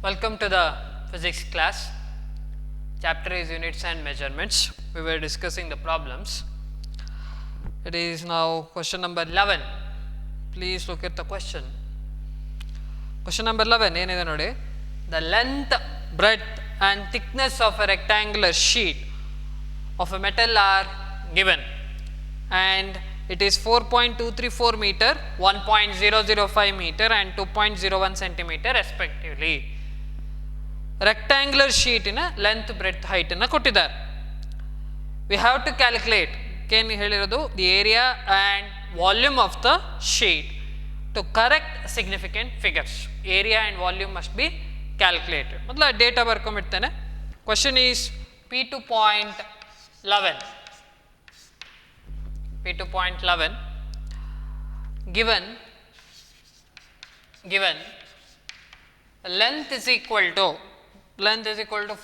Welcome to the physics class. Chapter is units and measurements. We were discussing the problems. It is now question number 11. Please look at the question. Question number 11 ಏನಿದೆ ನೋಡಿ. The length, breadth and thickness of a rectangular sheet of a metal are given and it is 4.234 meter, 1.005 meter and 2.01 centimeter respectively. Rectangular sheet in a length, breadth, height ಅನ್ನು ಕೊಟ್ಟಿದ್ದಾರೆ. We have to calculate ಏನು ಹೇಳಿರೋದು the area and volume of the sheet to correct significant figures. Area and volume must be calculated. ಮೊದಲು data ಬರ್ಕೊಂಡ್ಬಿಡ್ತೇನೆ. Question is P2.11. P2.11 given length is equal to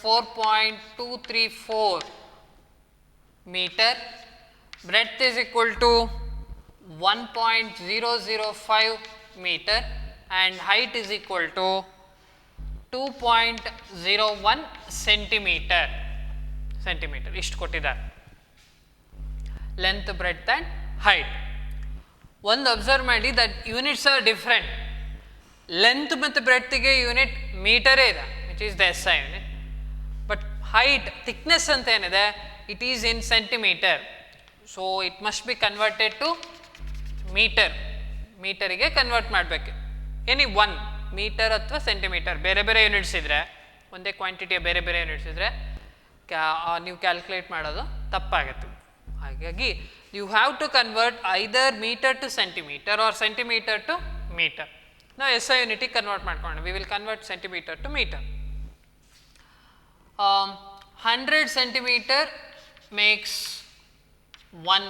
4.234 meter, breadth is equal to 1.005 meter and height is equal to 2.01 centimeter. ಇಷ್ಟು ಕೊಟ್ಟಿದ್ದಾರೆ length, breadth and height. ಒಂದು observe ಮಾಡಿ that units are different. Length ಮತ್ತು ಬ್ರೆಡ್ತಿಗೆ unit ಮೀಟರೇ ಇದೆ, which is the SI unit. But height, thickness ಅಂತ ಏನಿದೆ, it is in centimetre. So it must be converted to metre. ಮೀಟರಿಗೆ ಕನ್ವರ್ಟ್ ಮಾಡಬೇಕು. ಎನಿ ಒನ್ ಮೀಟರ್ ಅಥವಾ ಸೆಂಟಿಮೀಟರ್, ಬೇರೆ ಬೇರೆ ಯೂನಿಟ್ಸ್ ಇದ್ದರೆ, ಒಂದೇ ಕ್ವಾಂಟಿಟಿಯ ಬೇರೆ ಬೇರೆ ಯೂನಿಟ್ಸ್ ಇದ್ದರೆ ನೀವು ಕ್ಯಾಲ್ಕುಲೇಟ್ ಮಾಡೋದು ತಪ್ಪಾಗುತ್ತೆ. ಹಾಗಾಗಿ you have to convert either metre to centimetre or centimetre to metre. ನಾವು SI ಯೂನಿಟಿಗೆ ಕನ್ವರ್ಟ್ ಮಾಡ್ಕೊಂಡು we will convert centimetre to metre. 100 centimetre makes 1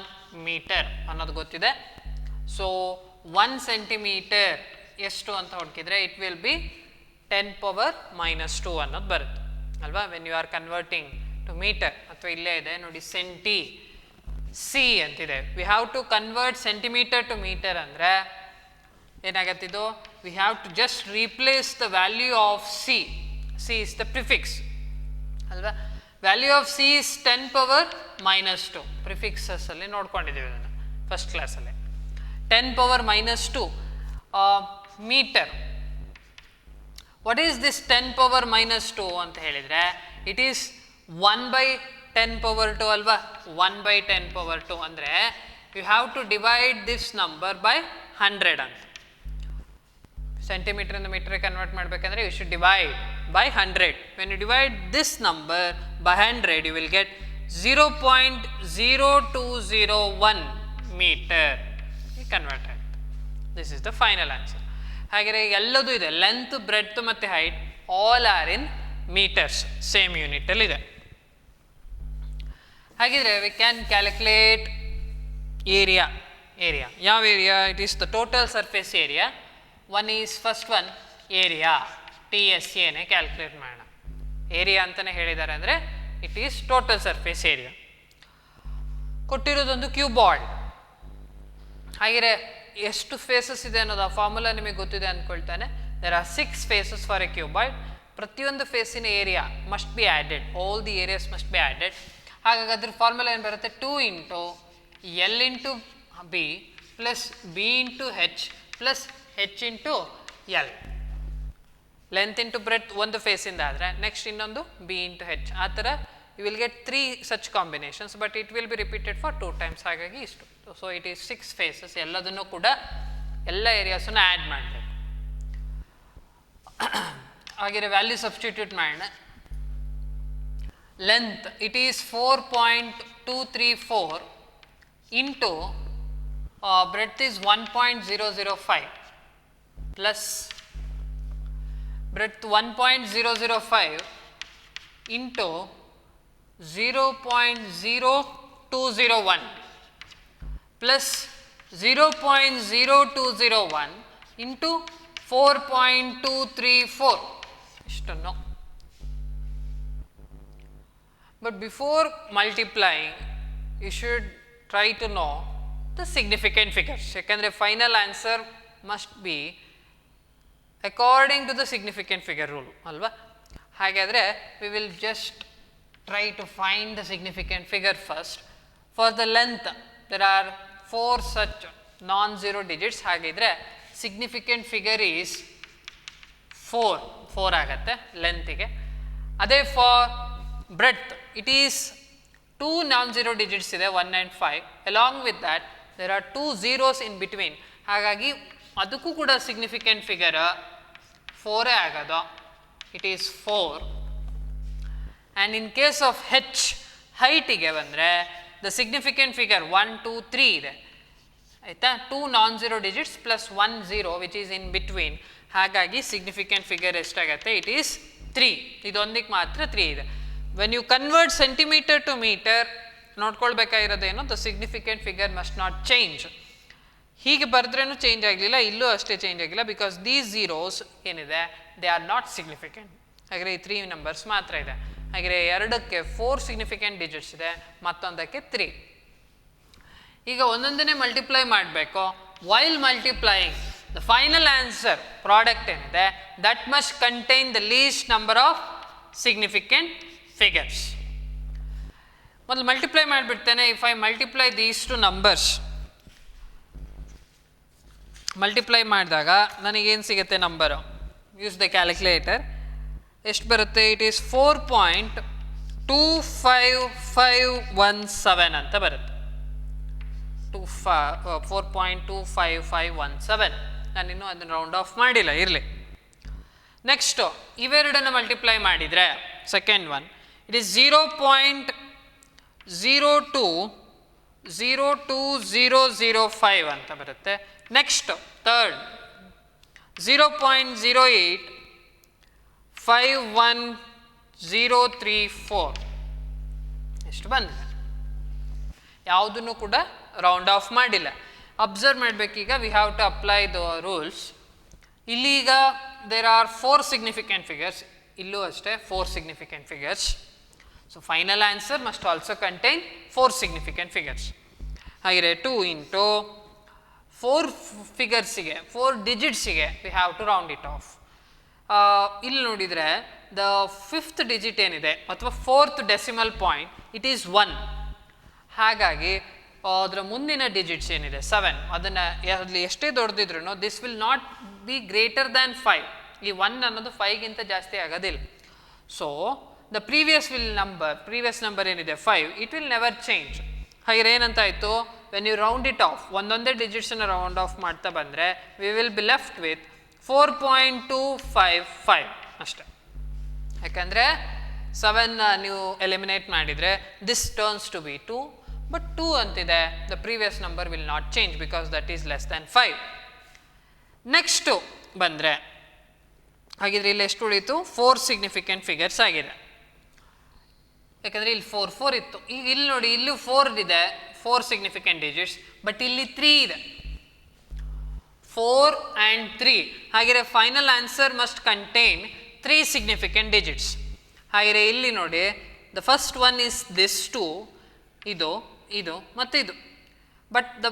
metre ಅನ್ನೋದು ಗೊತ್ತಿದೆ. ಸೊ 1 ಸೆಂಟಿಮೀಟರ್ ಎಷ್ಟು ಅಂತ ಹುಡುಕಿದ್ರೆ ಇಟ್ ವಿಲ್ ಬಿ 10⁻² ಅನ್ನೋದು ಬರುತ್ತೆ ಅಲ್ವಾ. When you are converting to metre, ಅಥವಾ ಇಲ್ಲೇ ಇದೆ ನೋಡಿ ಸೆಂಟಿ ಸಿ ಅಂತಿದೆ. We have to convert centimetre to metre ಅಂದರೆ ಏನಾಗತ್ತಿದು, we have to just replace the value of C. C is the prefix ಅಲ್ವಾ. Value of C is 10⁻². ಪ್ರಿಫಿಕ್ಸಸ್ಸಲ್ಲಿ ನೋಡ್ಕೊಂಡಿದ್ದೀವಿ ಅದನ್ನು ಫಸ್ಟ್ ಕ್ಲಾಸಲ್ಲಿ. 10⁻² ಮೀಟರ್. ವಾಟ್ ಈಸ್ ದಿಸ್ 10⁻² ಅಂತ ಹೇಳಿದರೆ, ಇಟ್ ಈಸ್ 1/10⁻² ಅಲ್ವಾ. 1/10⁻² ಅಂದರೆ you have to divide this number by 100 ಅಂತ. ಸೆಂಟಿಮೀಟರಿಂದ ಮೀಟರ್ಗೆ ಕನ್ವರ್ಟ್ ಮಾಡಬೇಕಂದ್ರೆ you should divide by 100. When you divide this number by 100 you will get 0.0201 metre convert ಆಗುತ್ತೆ. This is the final answer. ಹಾಗೆ ಎಲ್ಲದೂ ಇದೆ, ಲೆಂತ್, ಬ್ರೆಡ್ತ್ ಮತ್ತು height all are in metres, same ಯೂನಿಟಲ್ಲಿ ಇದೆ. ಹಾಗಿದ್ರೆ ವಿ ಕ್ಯಾನ್ ಕ್ಯಾಲ್ಕುಲೇಟ್ ಏರಿಯಾ. ಯಾವ area? It is the total surface area. First one area, TSAನೇ ಕ್ಯಾಲ್ಕುಲೇಟ್ ಮಾಡೋಣ. ಏರಿಯಾ ಅಂತಲೇ ಹೇಳಿದ್ದಾರೆ ಅಂದರೆ it is total surface area. ಕೊಟ್ಟಿರೋದೊಂದು ಕ್ಯೂಬಾಯ್ಡ್. ಹಾಗೆ ಎಷ್ಟು ಫೇಸಸ್ ಇದೆ ಅನ್ನೋದು ಆ ಫಾರ್ಮುಲಾ ನಿಮಗೆ ಗೊತ್ತಿದೆ ಅಂದ್ಕೊಳ್ತಾನೆ. There are 6 faces for a cuboid. ಪ್ರತಿಯೊಂದು ಫೇಸಿನ area must be added. All the areas must be added. ಹಾಗಾಗಿ ಅದ್ರ ಫಾರ್ಮುಲಾ ಏನು ಬರುತ್ತೆ, 2 × L × B plus B × H plus H × L. Length into breadth ಒಂದು ಫೇಸಿಂದ ಆದರೆ ನೆಕ್ಸ್ಟ್ ಇನ್ನೊಂದು B × H. ಆ ಥರ you will get 3 such combinations, but it will be repeated for 2 times. ಹಾಗಾಗಿ ಇಷ್ಟು. So it is 6 faces. ಎಲ್ಲದನ್ನು ಕೂಡ ಎಲ್ಲ ಏರಿಯಾಸನ್ನು ಆ್ಯಡ್ ಮಾಡಬೇಕು. ಹಾಗೆ ವ್ಯಾಲ್ಯೂ ಸಬ್ಸ್ಟಿಟ್ಯೂಟ್ ಮಾಡೋಣ. Length it is 4.234 into breadth is 1.005 plus breadth 1.005 into 0.0201 plus 0.0201 into 4.234 ಇಷ್ಟನ್ನು. But before multiplying, you should try to know the significant figures. ಯಾಕಂದರೆ final answer must be according to the significant figure rule ಅಲ್ವಾ. ಹಾಗಾದರೆ we will just try to find the significant figure first. For the length, there are 4 such non-zero digits. ಹಾಗಿದ್ರೆ significant figure is 4 ಆಗುತ್ತೆ ಲೆಂತಿಗೆ. ಅದೇ for breadth, it is 2 non-zero digits ಇದೆ 1 and 5. Along with that, there are 2 zeros in between. ಹಾಗಾಗಿ ಅದಕ್ಕೂ ಕೂಡ significant figure 4 ಆಗೋದು. It is 4. And in case of h, heightiಗೆ ಬಂದರೆ the significant figure 1, 2, 3 ಇದೆ ಆಯಿತಾ. 2 non-zero digits plus 1 0 which is in between. ಹಾಗಾಗಿ significant figure ಎಷ್ಟಾಗತ್ತೆ? It is 3. ಇದೊಂದಕ್ಕೆ ಮಾತ್ರ 3 ಇದೆ. When you convert centimeter to meter, ನೋಡ್ಕೊಳ್ಬೇಕಾಗಿರೋದೇನು, the significant figure must not change. ಹೀಗೆ ಬರೆದ್ರೂ change ಆಗಲಿಲ್ಲ, ಇಲ್ಲೂ ಅಷ್ಟೇ ಚೇಂಜ್ ಆಗಿಲ್ಲ, ಬಿಕಾಸ್ ದೀಸ್ ಝೀರೋಸ್ ಏನಿದೆ ದೇ ಆರ್ ನಾಟ್ ಸಿಗ್ನಿಫಿಕೆಂಟ್. ಹಾಗೆ ಈ 3 ನಂಬರ್ಸ್ ಮಾತ್ರ ಇದೆ. ಹಾಗೆ ಎರಡಕ್ಕೆ 4 ಸಿಗ್ನಿಫಿಕೆಂಟ್ ಡಿಜಿಟ್ಸ್ ಇದೆ, ಮತ್ತೊಂದಕ್ಕೆ 3. ಈಗ ಒಂದೊಂದನ್ನೇ ಮಲ್ಟಿಪ್ಲೈ ಮಾಡಬೇಕು. While multiplying the final answer product ಏನಿದೆ that must contain the least number of significant figures. ಮೊದಲು ಮಲ್ಟಿಪ್ಲೈ ಮಾಡಿಬಿಡ್ತೇನೆ. If I multiply these two numbers, multiply ಮಾಡಿದಾಗ ನನಗೇನು ಸಿಗುತ್ತೆ ನಂಬರು? Use the calculator. ಎಷ್ಟು ಬರುತ್ತೆ? ಇಟ್ ಈಸ್ 4.25517 ಅಂತ ಬರುತ್ತೆ. 4.25517. ನಾನಿನ್ನೂ ಅದನ್ನು ರೌಂಡ್ ಆಫ್ ಮಾಡಿಲ್ಲ, ಇರಲಿ. ನೆಕ್ಸ್ಟು ಇವೆರಡನ್ನು ಮಲ್ಟಿಪ್ಲೈ ಮಾಡಿದರೆ ಸೆಕೆಂಡ್ ಒನ್ ಇಟ್ ಈಸ್ 0.020005 ಅಂತ ಬರುತ್ತೆ. ನೆಕ್ಸ್ಟ್ ಥರ್ಡ್ 0.08511034 ಎಷ್ಟು ಬಂದಿದೆ? ಯಾವುದನ್ನು ಕೂಡ ರೌಂಡ್ ಆಫ್ ಮಾಡಿಲ್ಲ. ಅಬ್ಸರ್ವ್ ಮಾಡಬೇಕೀಗ, we have to apply the rules. ಇಲ್ಲೀಗ ದೇರ್ ಆರ್ 4 ಸಿಗ್ನಿಫಿಕೆಂಟ್ ಫಿಗರ್ಸ್, ಇಲ್ಲೂ ಅಷ್ಟೇ 4 significant figures. So final answer must also contain 4 significant figures. ಹಾಗೆ 2 ಇಂಟು 4 ಫಿಗರ್ಸಿಗೆ 4 ಡಿಜಿಟ್ಸಿಗೆ we have to round it off. ಇಲ್ಲಿ ನೋಡಿದರೆ ದ 5th ಡಿಜಿಟ್ ಏನಿದೆ ಅಥವಾ 4th decimal point it is 1. ಹಾಗಾಗಿ ಅದರ ಮುಂದಿನ ಡಿಜಿಟ್ಸ್ ಏನಿದೆ 7, ಅದನ್ನು ಅಲ್ಲಿ ಎಷ್ಟೇ ದೊಡ್ಡದಿದ್ರು this will not be greater than 5. ಈ 1 ಅನ್ನೋದು 5ಗಿಂತ ಜಾಸ್ತಿ ಆಗೋದಿಲ್ಲ. ಸೊ ದ ಪ್ರೀವಿಯಸ್ ನಂಬರ್ ಏನಿದೆ 5, ಇಟ್ ವಿಲ್ ನೆವರ್ ಚೇಂಜ್. ಹಾಗೆ ಏನಂತಾಯಿತು? When you round it off, ಒಂದೊಂದೇ ಡಿಜಿಟ್ಸನ್ನು ರೌಂಡ್ ಆಫ್ ಮಾಡ್ತಾ ಬಂದರೆ we will be left with 4.255 ಅಷ್ಟೆ. ಯಾಕಂದರೆ 7 ನೀವು ಎಲಿಮಿನೇಟ್ ಮಾಡಿದರೆ this turns to be 2, but 2 ಅಂತಿದೆ. The previous number will not change because that is less than 5. Next ಬಂದರೆ ಹಾಗಿದ್ರೆ ಇಲ್ಲಿ ಎಷ್ಟು ಉಳಿತು? 4 ಸಿಗ್ನಿಫಿಕೆಂಟ್ ಫಿಗರ್ಸ್ ಆಗಿದೆ. ಯಾಕಂದರೆ ಇಲ್ಲಿ 4 ಇತ್ತು. ಈಗ ಇಲ್ಲಿ ನೋಡಿ, ಇಲ್ಲೂ 4 ಇದೆ, 4 ಸಿಗ್ನಿಫಿಕೆಂಟ್ ಡಿಜಿಟ್ಸ್, ಬಟ್ ಇಲ್ಲಿ 3 ಇದೆ. 4 and 3. ಹಾಗೆ final answer must contain 3 significant digits. ಹಾಗೆ ಇಲ್ಲಿ ನೋಡಿ, the first one is this 2, ಇದು ಮತ್ತು ಇದು, but the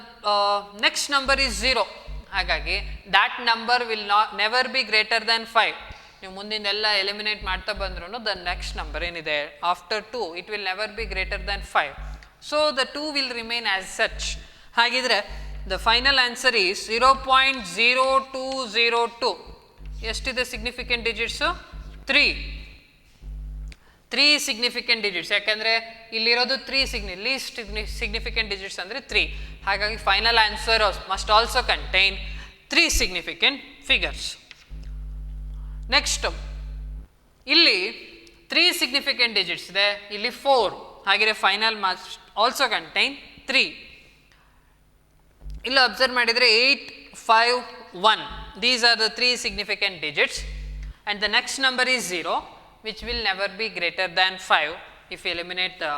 next number is 0. ಹಾಗಾಗಿ that number will never be greater than 5. ನೀವು ಮುಂದಿನೆಲ್ಲ ಎಲಿಮಿನೇಟ್ ಮಾಡ್ತಾ ಬಂದ್ರೂ ದ ನೆಕ್ಸ್ಟ್ ನಂಬರ್ ಏನಿದೆ after 2 it will never be greater than 5. So the 2 will remain as such. ಹಾಗಿದ್ರೆ the final answer is 0.0202. ಎಷ್ಟಿದೆ significant digits? 3 significant digits. ಯಾಕಂದರೆ ಇಲ್ಲಿರೋದು 3 list significant digits ಅಂದರೆ 3. ಹಾಗಾಗಿ final answer must also contain 3 significant figures. Next ಇಲ್ಲಿ 3 significant digits ಇದೆ, ಇಲ್ಲಿ 4. ಹಾಗೆ ಫೈನಲ್ ಮಸ್ಟ್ ಆಲ್ಸೋ ಕಂಟೈನ್ 3. ಇಲ್ಲಿ ಅಬ್ಸರ್ವ್ ಮಾಡಿದರೆ 8, 5, 1. These are the 3 significant digits and the next number is 0, which will never be greater than 5 if you eliminate the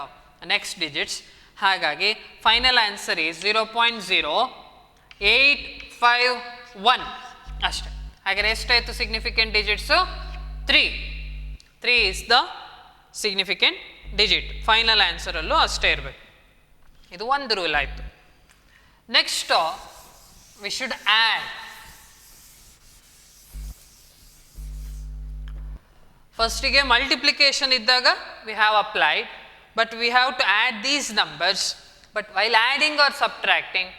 next digits. ಹಾಗಾಗಿ final answer is 0.0851 ಅಷ್ಟೆ. ಹಾಗೆ ಎಷ್ಟಾಯಿತು significant digits? 3 is the significant digit. Final ಆನ್ಸರಲ್ಲೂ ಅಷ್ಟೇ ಇರಬೇಕು. ಇದು ಒಂದು rule ಆಯಿತು. ನೆಕ್ಸ್ಟು ವಿ ಶುಡ್ ಆ್ಯಡ್ ಫಸ್ಟಿಗೆ ಮಲ್ಟಿಪ್ಲಿಕೇಶನ್ ಇದ್ದಾಗ we have applied, but we have to add these numbers. But while adding or subtracting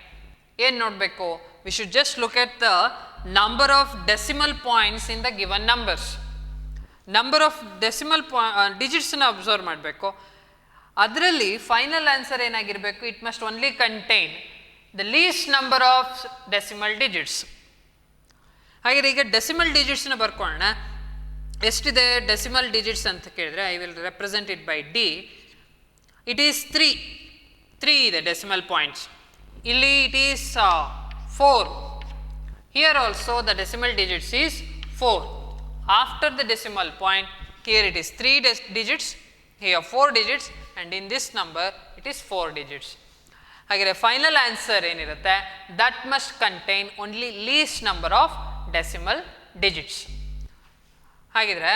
ಏನು ನೋಡಬೇಕು, we should just look at the number of decimal points in the given numbers. Number of decimal ಡಿಜಿಟ್ಸನ್ನ observe ಮಾಡಬೇಕು. ಅದರಲ್ಲಿ final answer ಏನಾಗಿರಬೇಕು, it must only contain the least number of decimal digits. ಹಾಗೆ ಈಗ decimal ಡಿಜಿಟ್ಸ್ನ ಬರ್ಕೊಳ್ಳೋಣ. ಎಷ್ಟಿದೆ decimal digits ಅಂತ ಕೇಳಿದ್ರೆ, I will represent it by D. It is 3 ಇದೆ ಡೆಸಿಮಲ್ ಪಾಯಿಂಟ್ಸ್. ಇಲ್ಲಿ it is 4. Here also the decimal digits is 4. After the decimal point, here it is 3 digits, here 4 digits, and in this number it is 4 digits. ಹಾಗೆ final answer ಏನಿರುತ್ತೆ, that must contain only least number of decimal digits. ಹಾಗಿದ್ರೆ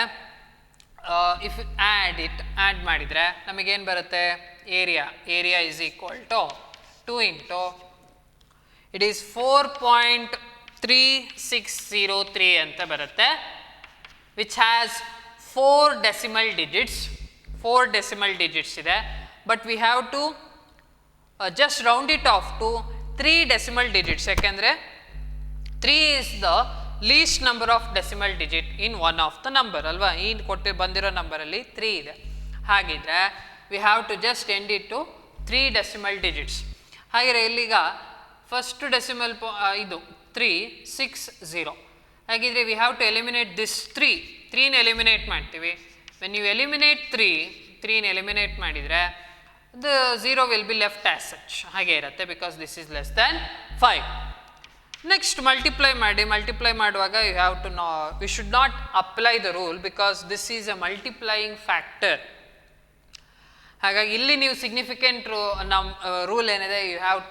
if add ಮಾಡಿದರೆ ನಮಗೇನು ಬರುತ್ತೆ, area is equal to 2 into it is 4.3603 ಅಂತ ಬರುತ್ತೆ, which has 4 decimal digits. 4 decimal digits ಇದೆ, but we have to just round it off to 3 decimal digits. ಯಾಕೆಂದರೆ 3 is the least number of decimal digit in one of the number ಅಲ್ವಾ. ಈ ಬಂದಿರೋ ನಂಬರಲ್ಲಿ 3 ಇದೆ. ಹಾಗಿದ್ರೆ we have to just end it to 3 decimal digits. ಹಾಗೆ ಇಲ್ಲಿಗ first decimal ಇದು 360. ಹಾಗಿದ್ರೆ we have to eliminate this 3ನ ಎಲಿಮಿನೇಟ್ ಮಾಡ್ತೀವಿ. ವೆನ್ ಯು ಎಲಿಮಿನೇಟ್ 3ನ ಎಲಿಮಿನೇಟ್ ಮಾಡಿದರೆ the 0 will be left as such, ಹಾಗೆ ಇರುತ್ತೆ, because this is less than 5. Next multiply ಮಾಡುವಾಗ you have to we should not apply the rule, because this is a multiplying factor. ಹಾಗಾಗಿ ಇಲ್ಲಿ ನೀವು significant rule ಏನಿದೆ, you have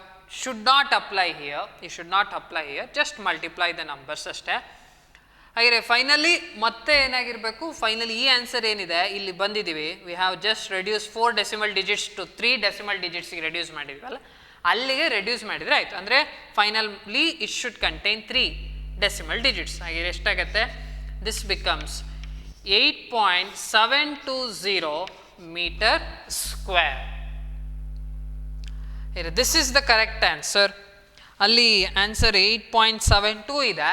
should not apply here, just multiply the numbers ಅಷ್ಟೇ. ಹಾಗೆ finally ಮತ್ತೆ ಏನಾಗಿರಬೇಕು, finally ಈ ಆನ್ಸರ್ ಏನಿದೆ ಇಲ್ಲಿ ಬಂದಿದ್ದೀವಿ, we have just reduce 4 decimal digits to 3 decimal digitsಗೆ ರೆಡ್ಯೂಸ್ ಮಾಡಿದ್ವಲ್ಲ, ಅಲ್ಲಿಗೆ ರೆಡ್ಯೂಸ್ ಮಾಡಿದರೆ ಆಯಿತು. ಅಂದರೆ finally it should contain 3 decimal digits. ಹಾಗೆ ಎಷ್ಟಾಗುತ್ತೆ, this becomes 8.720 meter square. This is the correct answer. ಅಲ್ಲಿ ಆನ್ಸರ್ 8.72 ಇದೆ,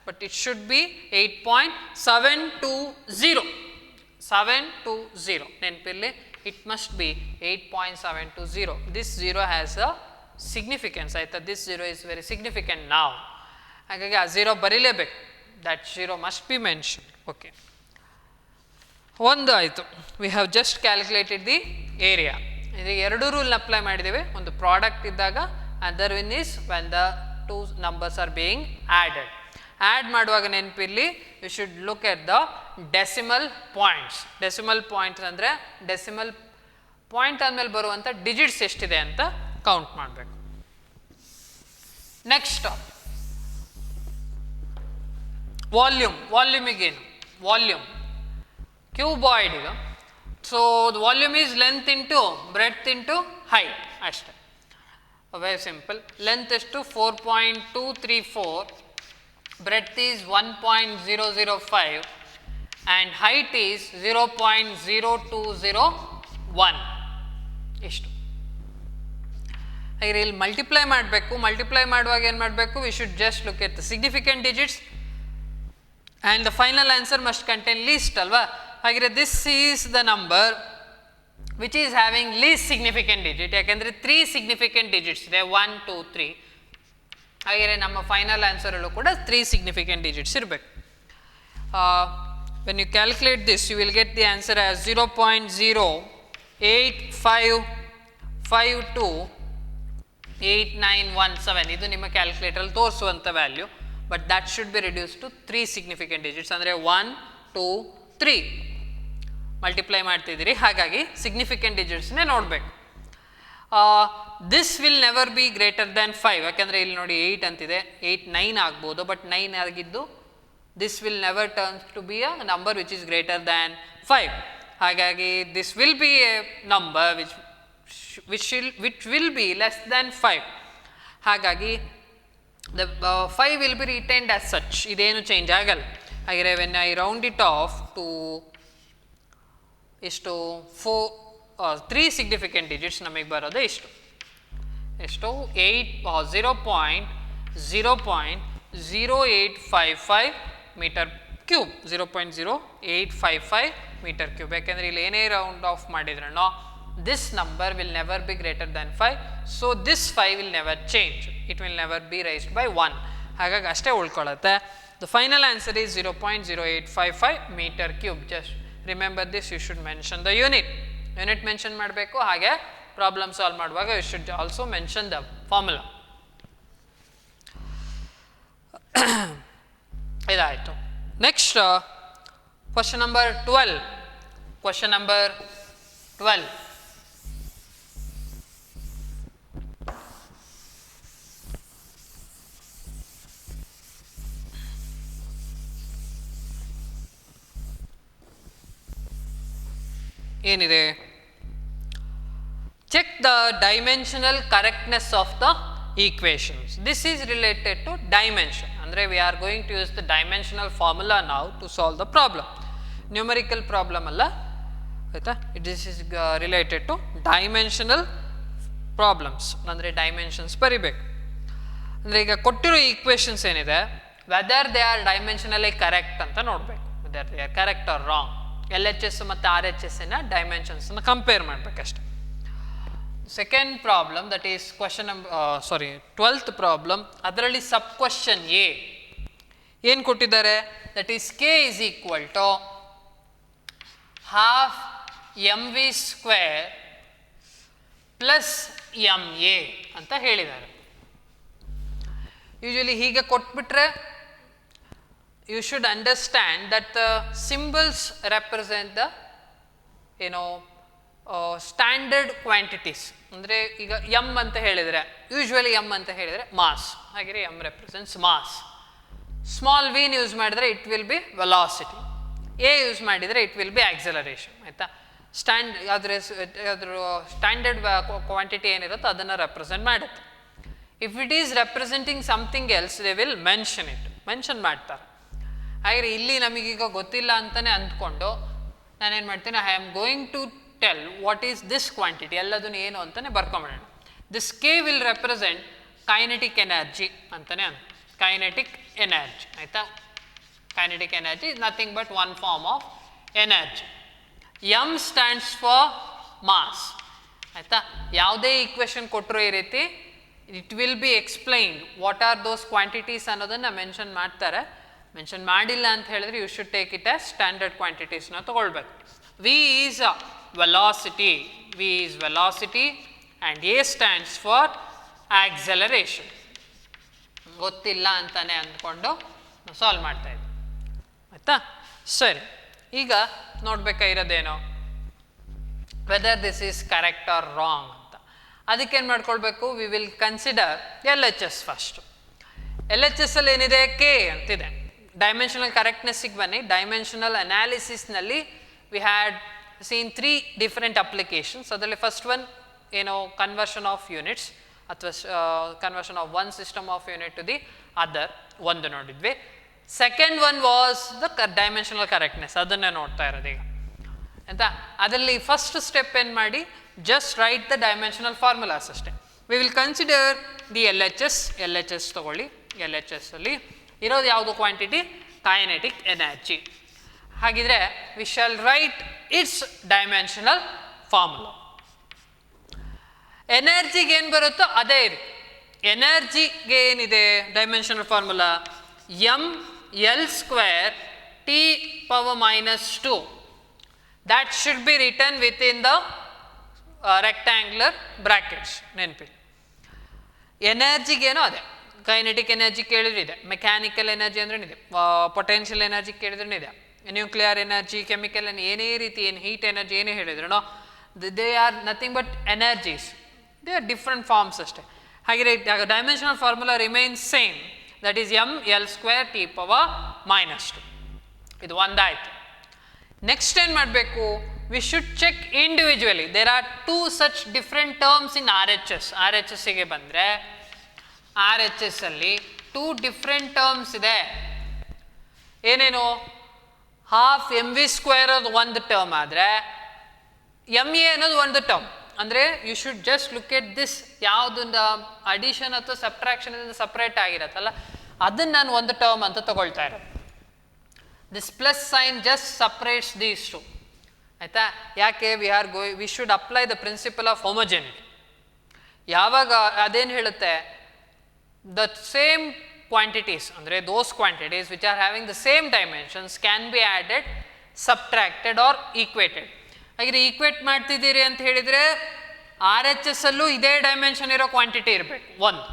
ಬಟ್ ಇಟ್ ಶುಡ್ ಬಿ 8.720. ನೆನಪಿರಲಿ, it must be 8.720. This 0 has a significance, ಆಯಿತಾ. ದಿಸ್ 0 ಇಸ್ ವೆರಿ ಸಿಗ್ನಿಫಿಕೆಂಟ್ ನಾವು, ಹಾಗಾಗಿ ಆ 0 ಬರೀಲೇಬೇಕು. That 0 must be mention. Okay, ಒಂದು ಆಯಿತು. We have just calculated the area. ಇದು 2 ರೂಲ್ನ ಅಪ್ಲೈ ಮಾಡಿದ್ದೇವೆ. ಒಂದು ಪ್ರಾಡಕ್ಟ್ ಇದ್ದಾಗ, other one is when the 2 numbers are being added. Add ಮಾಡುವಾಗ ನೆನಪಿರಲಿ, you should look at the decimal points. Decimal points ಅಂದರೆ ಡೆಸಿಮಲ್ ಪಾಯಿಂಟ್ ಆದಮೇಲೆ ಬರುವಂಥ ಡಿಜಿಟ್ಸ್ ಎಷ್ಟಿದೆ ಅಂತ ಕೌಂಟ್ ಮಾಡಬೇಕು. ನೆಕ್ಸ್ಟ್ ವಾಲ್ಯೂಮಿಗೇನು, ವಾಲ್ಯೂಮ್ ಕ್ಯೂಬಾಯ್ಡ್ ಇದು. So the volume is length into breadth into height ಅಷ್ಟೇ. Very simple. Length ಎಷ್ಟು 4.234, breadth is 1.005 and height is 0.0201. ಇಷ್ಟು. ಹಾಗೆ ಇಲ್ಲಿ ಮಲ್ಟಿಪ್ಲೈ ಮಾಡಬೇಕು. ಮಲ್ಟಿಪ್ಲೈ ಮಾಡುವಾಗ ಏನು ಮಾಡಬೇಕು, we should just look at the significant digits and the final answer must contain least ಅಲ್ವಾ. ಹಾಗೆ this is the number which is having least significant digit. ಯಾಕೆಂದರೆ 3 ಸಿಗ್ನಿಫಿಕೆಂಟ್ ಡಿಜಿಟ್ಸ್ ಇದೆ, 1 2 3. ಹಾಗೆ ನಮ್ಮ ಫೈನಲ್ ಆನ್ಸರಲ್ಲೂ ಕೂಡ 3 ಸಿಗ್ನಿಫಿಕೆಂಟ್ ಡಿಜಿಟ್ಸ್ ಇರಬೇಕು. When you calculate this, you will get the answer as 0.085528917. ಇದು ನಿಮ್ಮ ಕ್ಯಾಲ್ಕುಲೇಟರಲ್ಲಿ ತೋರಿಸುವಂಥ value, but that should be reduce to 3 significant digits. ಅಂದರೆ 1 2 3 ಮಲ್ಟಿಪ್ಲೈ ಮಾಡ್ತಿದ್ದೀರಿ, ಹಾಗಾಗಿ ಸಿಗ್ನಿಫಿಕೆಂಟ್ ಡಿಜಿಟ್ಸ್ನೇ ನೋಡಬೇಕು. This will never be greater than 5. ಯಾಕೆಂದರೆ ಇಲ್ಲಿ ನೋಡಿ 8 ಅಂತಿದೆ, 8 9 ಆಗ್ಬೋದು, ಬಟ್ 9 ಆಗಿದ್ದು this will never turns to be a number which is greater than 5. ಹಾಗಾಗಿ this will be a number which will be less than 5. ಹಾಗಾಗಿ the 5 will be retained as such, ಇದೇನು change ಆಗಲ್ಲ. ಹಾಗೆ when I round it off to ಇಷ್ಟು 3 significant digits ನಮಗೆ ಬರೋದು ಇಷ್ಟು 0.0855 metre cube 0.0855 metre cube. ಯಾಕೆಂದರೆ ಇಲ್ಲಿ ಏನೇ ರೌಂಡ್ ಆಫ್ ಮಾಡಿದ್ರೂ this number will never be greater than 5, so this 5 will never change, it will never be raised by 1, ಹಾಗಾಗಿ ಅಷ್ಟೇ ಉಳ್ಕೊಳ್ಳುತ್ತೆ. The final answer is 0.0855 meter cube. Just remember this, you should mention the unit mention ಮಾಡಬೇಕು. ಹಾಗೆ problem solve ಮಾಡುವಾಗ you should also mention the formula. ಇದಾಯಿತು. Next question number 12. ಏನಿದೆ? Check the dimensional correctness of the equations. This is related to dimension. Andre we are going to use the dimensional formula now to solve the problem. Numerical problem alla, ಆಯ್ತಾ? This is related to dimensional problems. ಅಂದರೆ dimensions ಬರಿಬೇಕು. ಅಂದರೆ ಈಗ ಕೊಟ್ಟಿರೋ equations ಏನಿದೆ, whether they are dimensionally correct ಅಂತ ನೋಡಬೇಕು. Whether they are correct or wrong. LHS ಮತ್ತು RHSನ ಡೈಮೆನ್ಷನ್ಸನ್ನು ಕಂಪೇರ್ ಮಾಡಬೇಕಷ್ಟೆ. Second problem, that is question 12th problem. ಅದರಲ್ಲಿ ಸಬ್ ಕ್ವಶನ್ ಎ ಏನು ಕೊಟ್ಟಿದ್ದಾರೆ? ದಟ್ ಈಸ್ K is equal to half mv square plus MA ಅಂತ ಹೇಳಿದ್ದಾರೆ. ಯೂಶಲಿ ಹೀಗೆ ಕೊಟ್ಬಿಟ್ರೆ you should understand that the symbols represent the standard quantities. ಅಂದರೆ ಈಗ m ಅಂತ ಹೇಳಿದರೆ, ಯೂಶ್ವಲಿ m ಅಂತ ಹೇಳಿದರೆ ಮಾಸ್, ಹಾಗೆ m ರೆಪ್ರೆಸೆಂಟ್ಸ್ ಮಾಸ್. ಸ್ಮಾಲ್ ವಿನ್ ಯೂಸ್ ಮಾಡಿದರೆ it will be velocity, a use ಮಾಡಿದರೆ ಇಟ್ ವಿಲ್ ಬಿ ಆಕ್ಸಲರೇಷನ್. ಆಯಿತಾ? ಅದ್ರ ಸ್ಟ್ಯಾಂಡರ್ಡ್ ಕ್ವಾಂಟಿಟಿ ಏನಿರುತ್ತೋ ಅದನ್ನು ರೆಪ್ರೆಸೆಂಟ್ ಮಾಡುತ್ತೆ. If it is representing something else they will mention ಮಾಡ್ತಾರೆ. ಹಾಗೆ ಇಲ್ಲಿ ನಮಗೀಗ ಗೊತ್ತಿಲ್ಲ ಅಂತಲೇ ಅಂದ್ಕೊಂಡು ನಾನೇನು ಮಾಡ್ತೀನಿ, I am going to tell what is this quantity, ಎಲ್ಲದನ್ನು ಏನು ಅಂತಲೇ ಬರ್ಕೊಂಬಿಡೋಣ. This K will represent kinetic energy ಅಂತಲೇ ಕೈನೆಟಿಕ್ ಎನರ್ಜಿ. ಆಯಿತಾ? Kinetic energy is nothing but one form of energy. M stands for mass. ಆಯಿತಾ? ಯಾವುದೇ ಈಕ್ವೇಷನ್ ಕೊಟ್ಟರು ಈ ರೀತಿ it will be explained what are those quantities ಅನ್ನೋದನ್ನು ಮೆನ್ಷನ್ ಮಾಡ್ತಾರೆ. Mention ಮಾಡಿಲ್ಲ ಅಂತ ಹೇಳಿದ್ರೆ you should take it as standard ಕ್ವಾಂಟಿಟೀಸ್ನ ತೊಗೊಳ್ಬೇಕು. V is velocity and A stands for acceleration. ಗೊತ್ತಿಲ್ಲ ಅಂತಾನೆ ಅಂದ್ಕೊಂಡು ಸಾಲ್ವ್ ಮಾಡ್ತಾಯಿದ್ವಿ. ಆಯಿತಾ? ಸರಿ, ಈಗ ನೋಡಬೇಕಾಗಿರೋದೇನೋ whether this is correct or wrong ಅಂತ. ಅದಕ್ಕೇನು ಮಾಡ್ಕೊಳ್ಬೇಕು? We will consider LHS first. LHS ಅಲ್ಲಿ ಏನಿದೆ? ಕೆ ಅಂತಿದೆ. ಡೈಮೆನ್ಷನಲ್ ಕರೆಕ್ಟ್ನೆಸ್ಸಿಗೆ ಬನ್ನಿ. ಡೈಮೆನ್ಷನಲ್ ಅನಾಲಿಸಿಸ್ನಲ್ಲಿ we had seen 3 different applications. ಅದರಲ್ಲಿ first one conversion of units ಅಥವಾ conversion of one system of unit to the other, ಒಂದು ನೋಡಿದ್ವಿ. Second one was the dimensional correctness, ಅದನ್ನೇ ನೋಡ್ತಾ ಇರೋದು ಈಗ. ಆಯಿತಾ? ಅದರಲ್ಲಿ ಫಸ್ಟ್ ಸ್ಟೆಪ್ ಏನು ಮಾಡಿ, just write the dimensional formulas ಅಷ್ಟೇ. We will consider the LHS ತಗೊಳ್ಳಿ. LHS ಅಲ್ಲಿ ಇರೋದು ಯಾವುದು ಕ್ವಾಂಟಿಟಿ? Kinetic energy. ಹಾಗಿದ್ರೆ we shall write its dimensional formula. ಎನರ್ಜಿಗೆ ಏನು ಬರುತ್ತೋ ಅದೇ ಇರುತ್ತೆ. ಎನರ್ಜಿಗೆ ಏನಿದೆ dimensional formula? mL² T⁻². That should be written with in the rectangular brackets. ನೆನಪಿಡಿ, ಎನರ್ಜಿಗೇನೋ ಅದೇ. ಕೈನೆಟಿಕ್ ಎನರ್ಜಿ ಕೇಳಿದ್ರೆ ಇದೆ, ಮೆಕ್ಯಾನಿಕಲ್ ಎನರ್ಜಿ ಅಂದ್ರೆ ಇದೆ, ಪೊಟೆನ್ಷಿಯಲ್ ಎನರ್ಜಿ ಕೇಳಿದ್ರೆ ಇದೆ, ನ್ಯೂಕ್ಲಿಯರ್ ಎನರ್ಜಿ, ಕೆಮಿಕಲ್ ಏನೇ ರೀತಿ ಏನು ಹೀಟ್ ಎನರ್ಜಿ ಏನೇ ಹೇಳಿದ್ರು they are nothing but energies. They are different forms ಅಷ್ಟೇ. ಹಾಗೆ dimensional formula remains same, that is mL² T⁻². ಇದು ಒಂದಾಯಿತು. ನೆಕ್ಸ್ಟ್ ಏನು ಮಾಡಬೇಕು? We should check individually. There are 2 such different terms in RHS. RHSಗೆ ಬಂದರೆ RHS ಅಲ್ಲಿ 2 different terms ಇದೆ. ಏನೇನು? ಹಾಫ್ mv² ಅದು ಒಂದು ಟರ್ಮ್ ಆದರೆ ಎಮ್ ಎ ಅನ್ನೋದು ಒಂದು ಟರ್ಮ್. ಅಂದರೆ you should just look at this, ಯಾವುದೊಂದು ಅಡಿಷನ್ ಅಥವಾ ಸಬ್ಟ್ರಾಕ್ಷನ್ ಸಪ್ರೇಟ್ ಆಗಿರತ್ತಲ್ಲ, ಅದನ್ನು ನಾನು ಒಂದು ಟರ್ಮ್ ಅಂತ ತಗೊಳ್ತಾ ಇರೋದು. This plus sign just separates these two. ಆಯಿತಾ? ಯಾಕೆ? We should apply the principle of homogeneity. ಯಾವಾಗ ಅದೇನು ಹೇಳುತ್ತೆ? ದ ಸೇಮ್ ಕ್ವಾಂಟಿಟೀಸ್, ಅಂದರೆ those quantities which are having the same dimensions can be added, subtracted or equated. ಹಾಗೆ equate ಮಾಡ್ತಿದ್ದೀರಿ ಅಂತ ಹೇಳಿದರೆ ಆರ್ ಎಚ್ ಎಸ್ ಅಲ್ಲೂ ಇದೇ ಡೈಮೆನ್ಷನ್ ಇರೋ ಕ್ವಾಂಟಿಟಿ ಇರಬೇಕು ಒಂದು.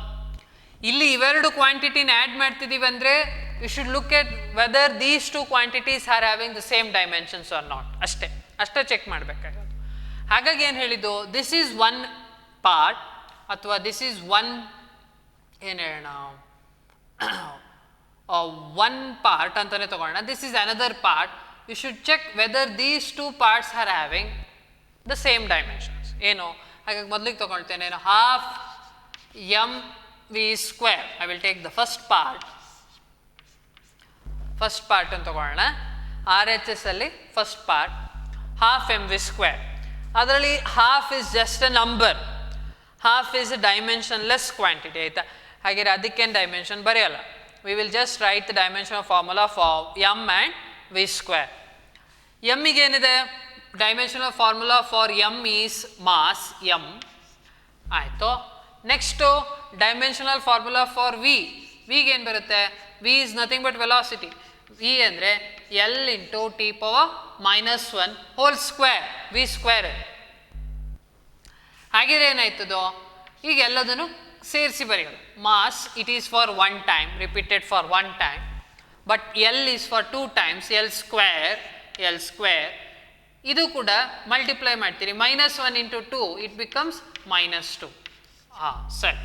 ಇಲ್ಲಿ ಇವೆರಡು ಕ್ವಾಂಟಿಟಿನ ಆ್ಯಡ್ ಮಾಡ್ತಿದ್ದೀವಿ ಅಂದರೆ you should look at whether these two quantities are having the same dimensions or not. ಅಷ್ಟೇ ಚೆಕ್ ಮಾಡಬೇಕಾಗೋದು. ಹಾಗಾಗಿ ಏನು ಹೇಳಿದ್ದು? ದಿಸ್ ಈಸ್ ಒನ್ ಪಾರ್ಟ್, ಅಥವಾ ದಿಸ್ ಈಸ್ ಒನ್, ಏನು ಹೇಳೋಣ, ಒನ್ ಪಾರ್ಟ್ ಅಂತಲೇ ತಗೊಳ್ಳೋಣ. This is another part. You should check whether these two parts are having the same dimensions. ಏನು? ಹಾಗಾಗಿ ಮೊದಲಿಗೆ ತಗೊಳ್ತೇನೆ, half M V square. I will take the first part ಅಂತ ತಗೊಳ್ಳೋಣ. ಆರ್ ಎಚ್ ಎಸ್ ಅಲ್ಲಿ first part half M V square. ಅದರಲ್ಲಿ half is just a number, half is a dimensionless quantity. ಆಯಿತಾ? ಹಾಗೆ ಅದಕ್ಕೇನು ಡೈಮೆನ್ಷನ್ ಬರೆಯಲ್ಲ. We will just write the dimension formula for M and V square. ಎಮ್ಮಿಗೆ ಏನಿದೆ? Dimensional formula for M is mass M. ಆಯಿತು. Next dimensional formula for ವಿಗೆ ಏನು ಬರುತ್ತೆ? V is nothing but velocity. V ಅಂದರೆ L into T power -1 whole square, V square. ಹಾಗಿದ್ರೆ ಏನಾಯ್ತದೋ? ಈಗ ಎಲ್ಲದನ್ನು ಸೇರಿಸಿ ಬರೆಯೋದು. Mass, it is for one time, repeated for one time. But L is for 2 times, L square. ಇದು ಕೂಡ multiply ಮಾಡ್ತೀರಿ. -1 ಇಂಟು 2, ಇಟ್ ಬಿಕಮ್ಸ್ -2. ಸರಿ.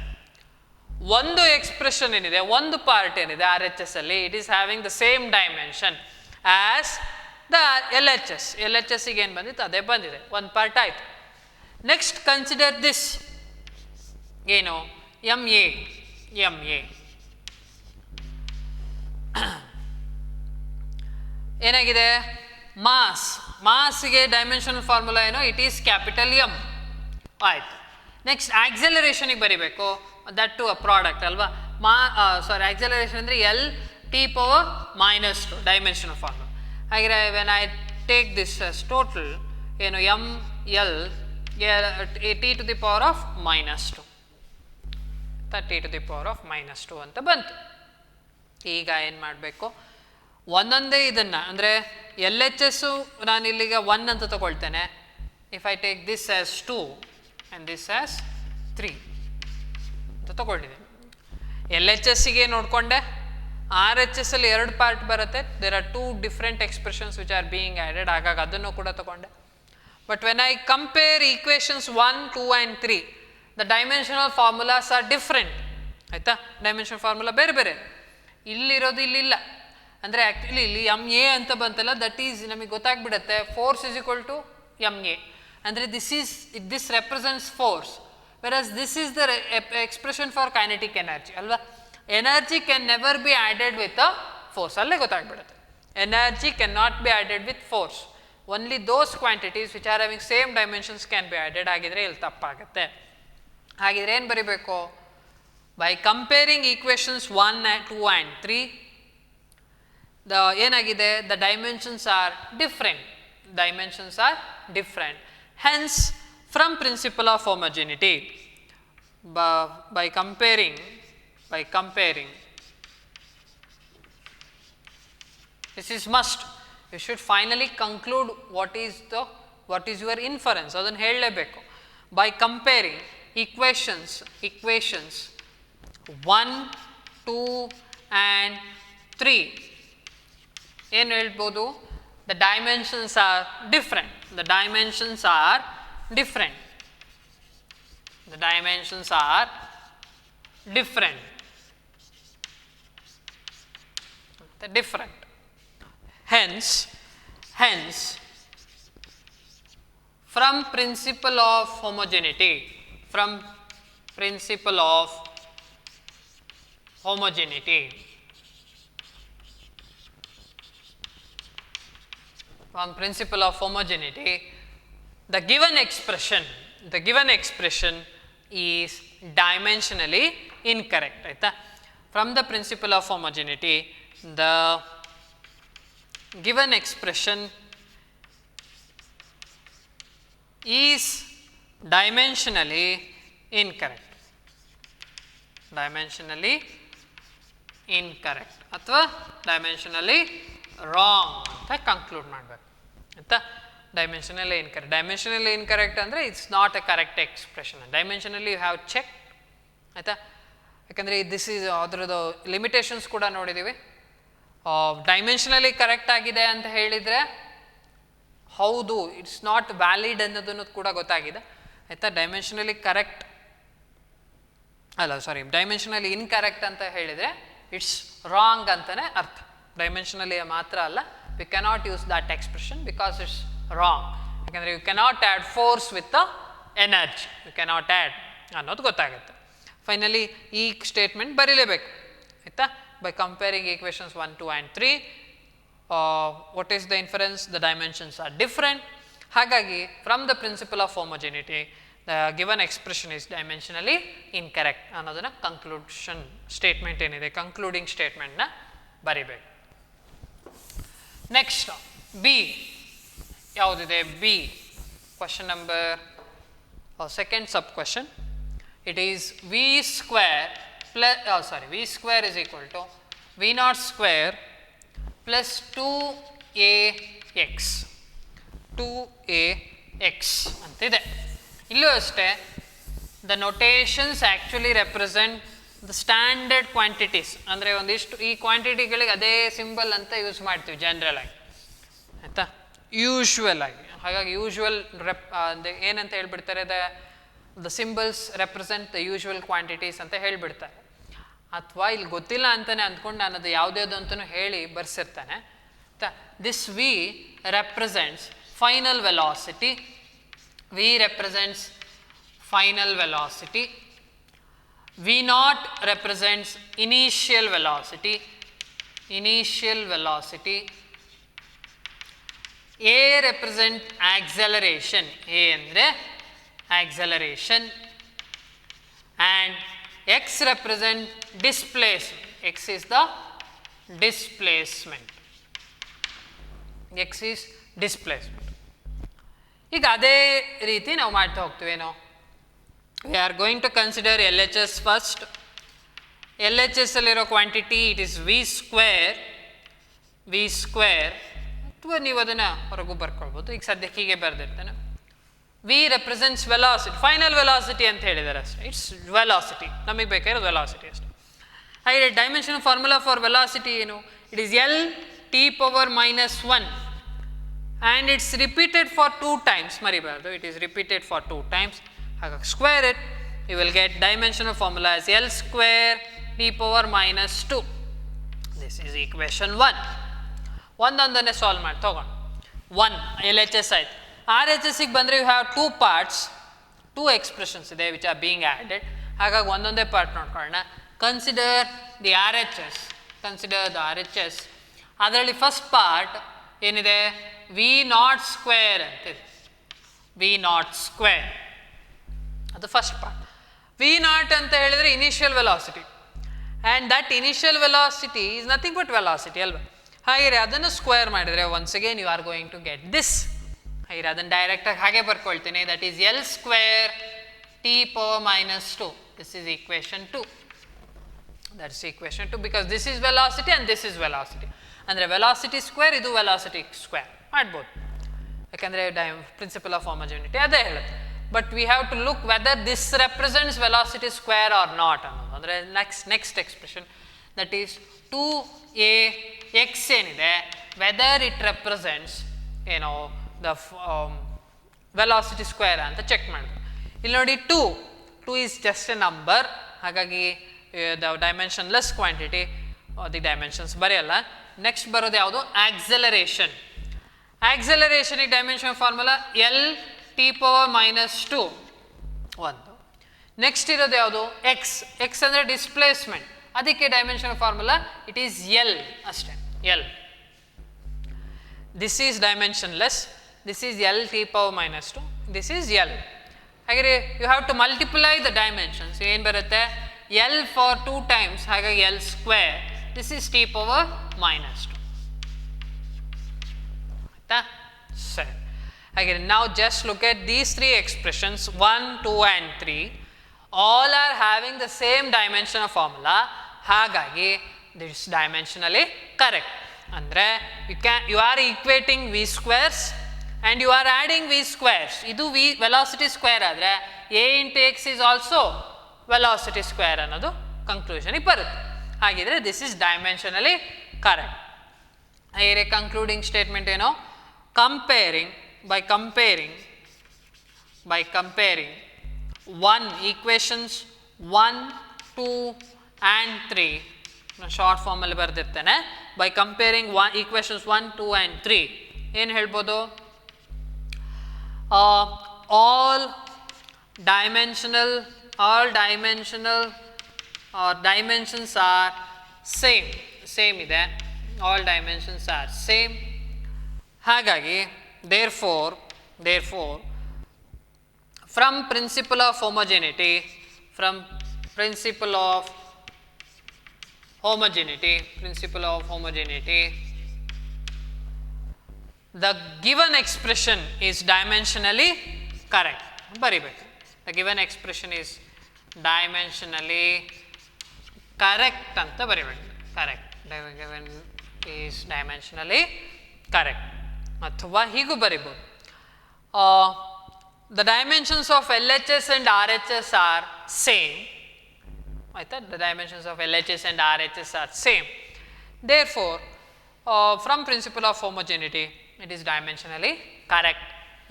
ಒಂದು ಎಕ್ಸ್ಪ್ರೆಷನ್ ಏನಿದೆ, ಒಂದು ಪಾರ್ಟ್ ಏನಿದೆ ಆರ್ ಎಚ್ ಎಸ್ ಅಲ್ಲಿ, it is having the same dimension as the L H S. L H ಎಸ್ಸಿಗೆ ಏನು ಬಂದಿತ್ತು ಅದೇ ಬಂದಿದೆ, ಒಂದು ಪಾರ್ಟ್ ಆಯಿತು. ನೆಕ್ಸ್ಟ್ ಕನ್ಸಿಡರ್ ದಿಸ್, ಏನು? M A. ಏನಾಗಿದೆ? ಮಾಸ್ಗೆ ಡೈಮೆನ್ಷನಲ್ ಫಾರ್ಮುಲಾ ಏನು? It is capital M. ಆಯಿತು. ನೆಕ್ಸ್ಟ್ ಆಕ್ಸೆಲರೇಷನಿಗೆ ಬರೀಬೇಕು, ದಟ್ ಟು ಅ ಪ್ರಾಡಕ್ಟ್ ಅಲ್ವಾ? ಆಕ್ಸೆಲರೇಷನ್ ಅಂದರೆ L T power -2 dimensional formula. ಹಾಗೆ when I take this total, ಏನು? M L T to the power of -2, T to the power of -2 ಅಂತ ಬಂತು. ಈಗ ಏನು ಮಾಡಬೇಕು? ಒಂದೊಂದೇ ಇದನ್ನು, ಅಂದರೆ ಎಲ್ ಎಚ್ ಎಸ್ಸು ನಾನು ಇಲ್ಲಿಗ 1 ಅಂತ ತಗೊಳ್ತೇನೆ. If I take this as 2 and this as 3 ಅಂತ ತಗೊಳ್ಳಿದ್ದೀನಿ. ಎಲ್ ಎಚ್ ಎಸ್ಸಿಗೆ ನೋಡಿಕೊಂಡೆ, ಆರ್ ಎಚ್ ಎಸ್ ಅಲ್ಲಿ 2 ಪಾರ್ಟ್ ಬರುತ್ತೆ. There are 2 different expressions which are being added. ಹಾಗಾಗಿ ಅದನ್ನು ಕೂಡ ತಗೊಂಡೆ. But when I compare equations 1, 2 and 3, the dimensional formulas are different. ಆಯಿತಾ? Dimensional formula ಬೇರೆ ಬೇರೆ. ಇಲ್ಲಿರೋದು ಇಲ್ಲಿಲ್ಲ. ಅಂದರೆ ಆ್ಯಕ್ಚುಲಿ ಇಲ್ಲಿ ಎಮ್ ಎ ಅಂತ ಬಂತಲ್ಲ, ದಟ್ ಈಸ್ ನಮಗೆ ಗೊತ್ತಾಗ್ಬಿಡುತ್ತೆ force is equal to M A. ಅಂದರೆ this represents force, versus this is the expression for kinetic energy ಅಲ್ವಾ? Energy can never be added with a force. ಅಲ್ಲೇ ಗೊತ್ತಾಗ್ಬಿಡುತ್ತೆ. Energy can not be added with force. Only those quantities which are having same dimensions can be added. ಆಗಿದ್ರೆ ಇಲ್ಲಿ ತಪ್ಪಾಗುತ್ತೆ. ಹಾಗಿದ್ರೆ ಏನು ಬರೀಬೇಕು? By comparing equations 1, 2 and 3, ಏನಾಗಿದೆ? The dimensions are different. Hence from principle of homogeneity, by comparing, this is must. You should finally conclude what is your inference. ಅದನ್ನು ಹೇಳಲೇಬೇಕು. By comparing equations 1, 2 and 3, ಏನು ಹೇಳ್ಬೋದು? The dimensions are different. The dimensions are different. Hence, from principle of homogeneity, from principle of homogeneity, the given expression is dimensionally incorrect. ಆಯ್ತಾ? From the principle of homogeneity, the given expression is dimensionally incorrect. Dimensionally incorrect ಅಥವಾ dimensionally wrong ಅಂತ conclude ಮಾಡಬೇಕು. ಆಯ್ತಾ? dimensionally incorrect. Dimensionally incorrect ಅಂದರೆ it's not a correct expression. Dimensionally you have check. ಆಯಿತಾ? ಯಾಕಂದರೆ this is ಅದರದ್ದು limitations ಕೂಡ ನೋಡಿದ್ದೀವಿ. ಡೈಮೆನ್ಷನಲಿ ಕರೆಕ್ಟ್ ಆಗಿದೆ ಅಂತ ಹೇಳಿದರೆ ಹೌದು, ಇಟ್ಸ್ ನಾಟ್ ವ್ಯಾಲಿಡ್ ಅನ್ನೋದನ್ನು ಕೂಡ ಗೊತ್ತಾಗಿದೆ. ಆಯಿತಾ? ಡೈಮೆನ್ಷನಲಿ ಕರೆಕ್ಟ್ ಅಲ್ಲ, ಸಾರಿ, ಡೈಮೆನ್ಷನಲಿ ಇನ್ಕರೆಕ್ಟ್ ಅಂತ ಹೇಳಿದರೆ ಇಟ್ಸ್ ರಾಂಗ್ ಅಂತಲೇ ಅರ್ಥ. ಡೈಮೆನ್ಷನಲಿ ಮಾತ್ರ ಅಲ್ಲ, we cannot use that expression because it's wrong. ಯಾಕಂದರೆ you cannot add force with the energy, you cannot add ಅನ್ನೋದು ಗೊತ್ತಾಗುತ್ತೆ. ಫೈನಲಿ ಈ ಸ್ಟೇಟ್ಮೆಂಟ್ ಬರೀಲೇಬೇಕು. ಆಯಿತಾ? By comparing equations 1, 2 and 3, what is the inference? The dimensions are different. ಹಾಗಾಗಿ from the principle of homogeneity the given expression is dimensionally incorrect ಅನ್ನೋದನ್ನು conclusion statement ಏನಿದೆ, concluding ಸ್ಟೇಟ್ಮೆಂಟ್ನ ಬರಿಬೇಕು. ನೆಕ್ಸ್ಟ್ ಬಿ ಯಾವುದಿದೆ? B question number second sub question. It is V square V square is equal to V not square plus 2ax 2ax ಅಂತಿದೆ. ಇಲ್ಲೂ ಅಷ್ಟೇ the notations actually represent the standard quantities. ಅಂದರೆ ಒಂದಿಷ್ಟು ಈ ಕ್ವಾಂಟಿಟಿಗಳಿಗೆ ಅದೇ ಸಿಂಬಲ್ ಅಂತ use ಮಾಡ್ತೀವಿ ಜನರಲ್ ಆಗಿ. ಆಯಿತಾ? ಯೂಶ್ವಲ್ ಆಗಿ. ಹಾಗಾಗಿ ಯೂಶ್ವಲ್ ಏನಂತ ಹೇಳ್ಬಿಡ್ತಾರೆ, the symbols represent the usual quantities ಅಂತ ಹೇಳಿಬಿಡ್ತಾರೆ. ಅಥವಾ ಇಲ್ಲಿ ಗೊತ್ತಿಲ್ಲ ಅಂತಲೇ ಅಂದ್ಕೊಂಡು ನಾನು ಅದು ಯಾವುದ್ಯಾವುದು ಅಂತಲೂ ಹೇಳಿ ಬರ್ಸಿರ್ತಾನೆ. This V represents final velocity. V represents final velocity. V not represents initial velocity. Initial velocity. A represent acceleration. A ಅಂದರೆ acceleration. And X represent displacement. X is the displacement. X is displacement. ಈಗ ಅದೇ ರೀತಿ ನಾವು ಮಾಡ್ತಾ ಹೋಗ್ತೀವೇನೋ. We are going to consider L H S first. L H S ಅಲ್ಲಿರೋ quantity it is V square. V square ಅಥವಾ ನೀವು ಅದನ್ನು ಹೊರಗೂ ಬರ್ಕೊಳ್ಬೋದು. ಈಗ ಸದ್ಯಕ್ಕೆ ಹೀಗೆ ಬರೆದಿರ್ತಾನೆ. V represents velocity. Final velocity ಅಂತ ಹೇಳಿದ್ದಾರೆ ಅಷ್ಟೇ. ಇಟ್ಸ್ ವೆಲಾಸಿಟಿ, ನಮಗೆ ಬೇಕಾಗಿರೋದು ವೆಲಾಸಿಟಿ ಅಷ್ಟೇ. ಹಾಗೆ ಡೈಮೆನ್ಷನ್ ಫಾರ್ಮುಲಾ ಫಾರ್ ವೆಲಾಸಿಟಿ ಏನು? It is L T power -1 and it's repeated for 2 times. ಮರಿಬಾರ್ದು, it is repeated for 2 times. ಹಾಗಾಗಿ square it, you will get dimension formula as L square T power -2. This is equation 1. ಒಂದೊಂದನ್ನೇ solve ಮಾಡಿ ತಗೊಂಡು 1 L H S ಆಯಿತು. R H ಎಸ್ಸಿಗೆ ಬಂದರೆ you have 2 parts, 2 expressions ಇದೆ which are being added. ಹಾಗಾಗಿ ಒಂದೊಂದೇ ಪಾರ್ಟ್ ನೋಡ್ಕೊಳ್ಳೋಣ. Consider the R H S. Consider the R H S. ಅದರಲ್ಲಿ ಫಸ್ಟ್ ಪಾರ್ಟ್ ಏನಿದೆ? ವಿ ನಾಟ್ ಸ್ಕ್ವೇರ್ ಅಂತಿದೆ. ವಿ ನಾಟ್ ಸ್ಕ್ವೇರ್ ಅದು ಫಸ್ಟ್ ಪಾರ್ಟ್. ವಿ ನಾಟ್ ಅಂತ ಹೇಳಿದರೆ initial velocity. And that initial velocity is nothing but velocity ಅಲ್ವಾ? ಹಾಗೆ ಅದನ್ನು square ಮಾಡಿದರೆ once again you are going to get this. ಹಾಗೆ ಅದನ್ನು ಡೈರೆಕ್ಟಾಗಿ ಹಾಗೆ ಬರ್ಕೊಳ್ತೀನಿ. That is L square T power -2. This is equation 2. That is equation 2 because this is velocity and this is velocity. ಅಂದರೆ ವೆಲಾಸಿಟಿ ಸ್ಕ್ವೇರ್, ಇದು velocity square ಮಾಡ್ಬೋದು. ಯಾಕಂದರೆ principle of homogeneity ಅದೇ ಹೇಳುತ್ತೆ. But we have to look whether this represents velocity square or not ಅನ್ನೋದು. ಅಂದರೆ next expression that is 2ax ಏನಿದೆ, whether it represents ಏನೋ ದ ವೆಲಾಸಿಟಿ ಸ್ಕ್ವೇರ್ ಅಂತ ಚೆಕ್ ಮಾಡಬೇಕು. ಇಲ್ಲಿ ನೋಡಿ 2 ಈಸ್ ಜಸ್ಟ್ ಎ ನಂಬರ್. ಹಾಗಾಗಿ the dimensionless quantity, the dimensions ಬರೆಯಲ್ಲ. ನೆಕ್ಸ್ಟ್ ಬರೋದು ಯಾವುದು? ಆಕ್ಸಲರೇಷನ್. ಆಕ್ಸಲರೇಷನಿಗೆ dimension formula L T power -2 ಒಂದು. ನೆಕ್ಸ್ಟ್ ಇರೋದು ಯಾವುದು? ಎಕ್ಸ್. ಎಕ್ಸ್ ಅಂದರೆ ಡಿಸ್ಪ್ಲೇಸ್ಮೆಂಟ್. ಅದಕ್ಕೆ dimension formula it is L ಅಷ್ಟೇ, L. This is dimensionless. This is L T power -2. this is L. ಹಾಗೆ you have to multiply the dimensions. ಏನು ಬರುತ್ತೆ L for 2 times, ಹಾಗಾಗಿ L square. This is t power minus 2. ಆಯ್ತಾ ಸರಿ. ಹಾಗೆ now just look at these three expressions 1, 2 and 3. All are having the same dimensional formula. ಹಾಗಾಗಿ this is dimensionally correct. ಅಂದರೆ you are equating v squares and you are adding v squares. ಇದು v velocity square ಆದರೆ a into x is also velocity square ಅನ್ನೋದು ಕನ್ಕ್ಲೂಷನಿಗೆ ಬರುತ್ತೆ. ಹಾಗಿದ್ರೆ this is dimensionally correct. ಹಾಗೆ concluding statement ಏನು, by comparing one equations 1, 2 and 3 short ಫಾರ್ಮಲ್ಲಿ ಬರೆದಿರ್ತೇನೆ. by comparing equations 1, 2 and 3 ಏನು ಹೇಳ್ಬೋದು, all dimensions are same ಇದೆ, all dimensions are same. ಹಾಗಾಗಿ therefore from principle of homogeneity the given expression is dimensionally correct. ಬರಿಬೇಕು, the given expression is dimensionally correct ಅಂತ ಬರಿಬೇಕು. correct, given is dimensionally correct. ಅಥವಾ ಹೀಗೂ ಬರಿಬೋದು, the dimensions of LHS and RHS are same. ಆಯ್ತಾ, the dimensions of LHS and RHS are same. Therefore from principle of homogeneity it is dimensionally correct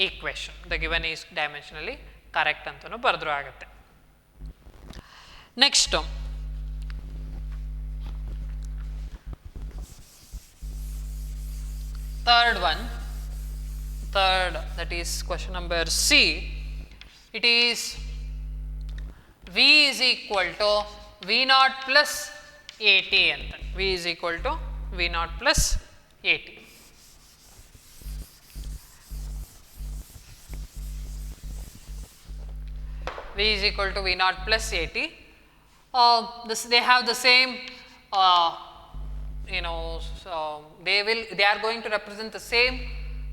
equation. the given is dimensionally correct ಅಂತನೂ ಬರೆದ್ರು ಆಗುತ್ತೆ. Next third, that is question number C. It is V is equal to V naught plus AT ಅಂತ. V is equal to V naught plus AT. V is equal to V naught plus AT. They have the same so they are going to represent the same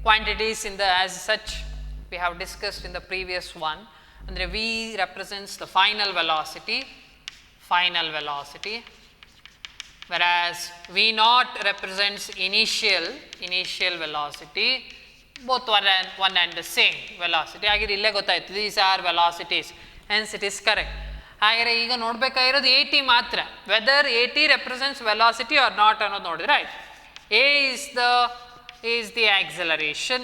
quantities in the, as such we have discussed in the previous one. Andre V represents the final velocity, whereas V naught represents initial velocity. Both one and the same velocity. ಹಾಗೆ ಇಲ್ಲೇ ಗೊತ್ತಾಯ್ತು, these are velocities, hence it is correct. ಹಾಗೆ ಈಗ ನೋಡಬೇಕಾಗಿರೋದು AT ಮಾತ್ರ, whether AT represents velocity or not ಅನ್ನೋದು ನೋಡಿದ್ರೆ ಆಯ್ತು. A is the acceleration,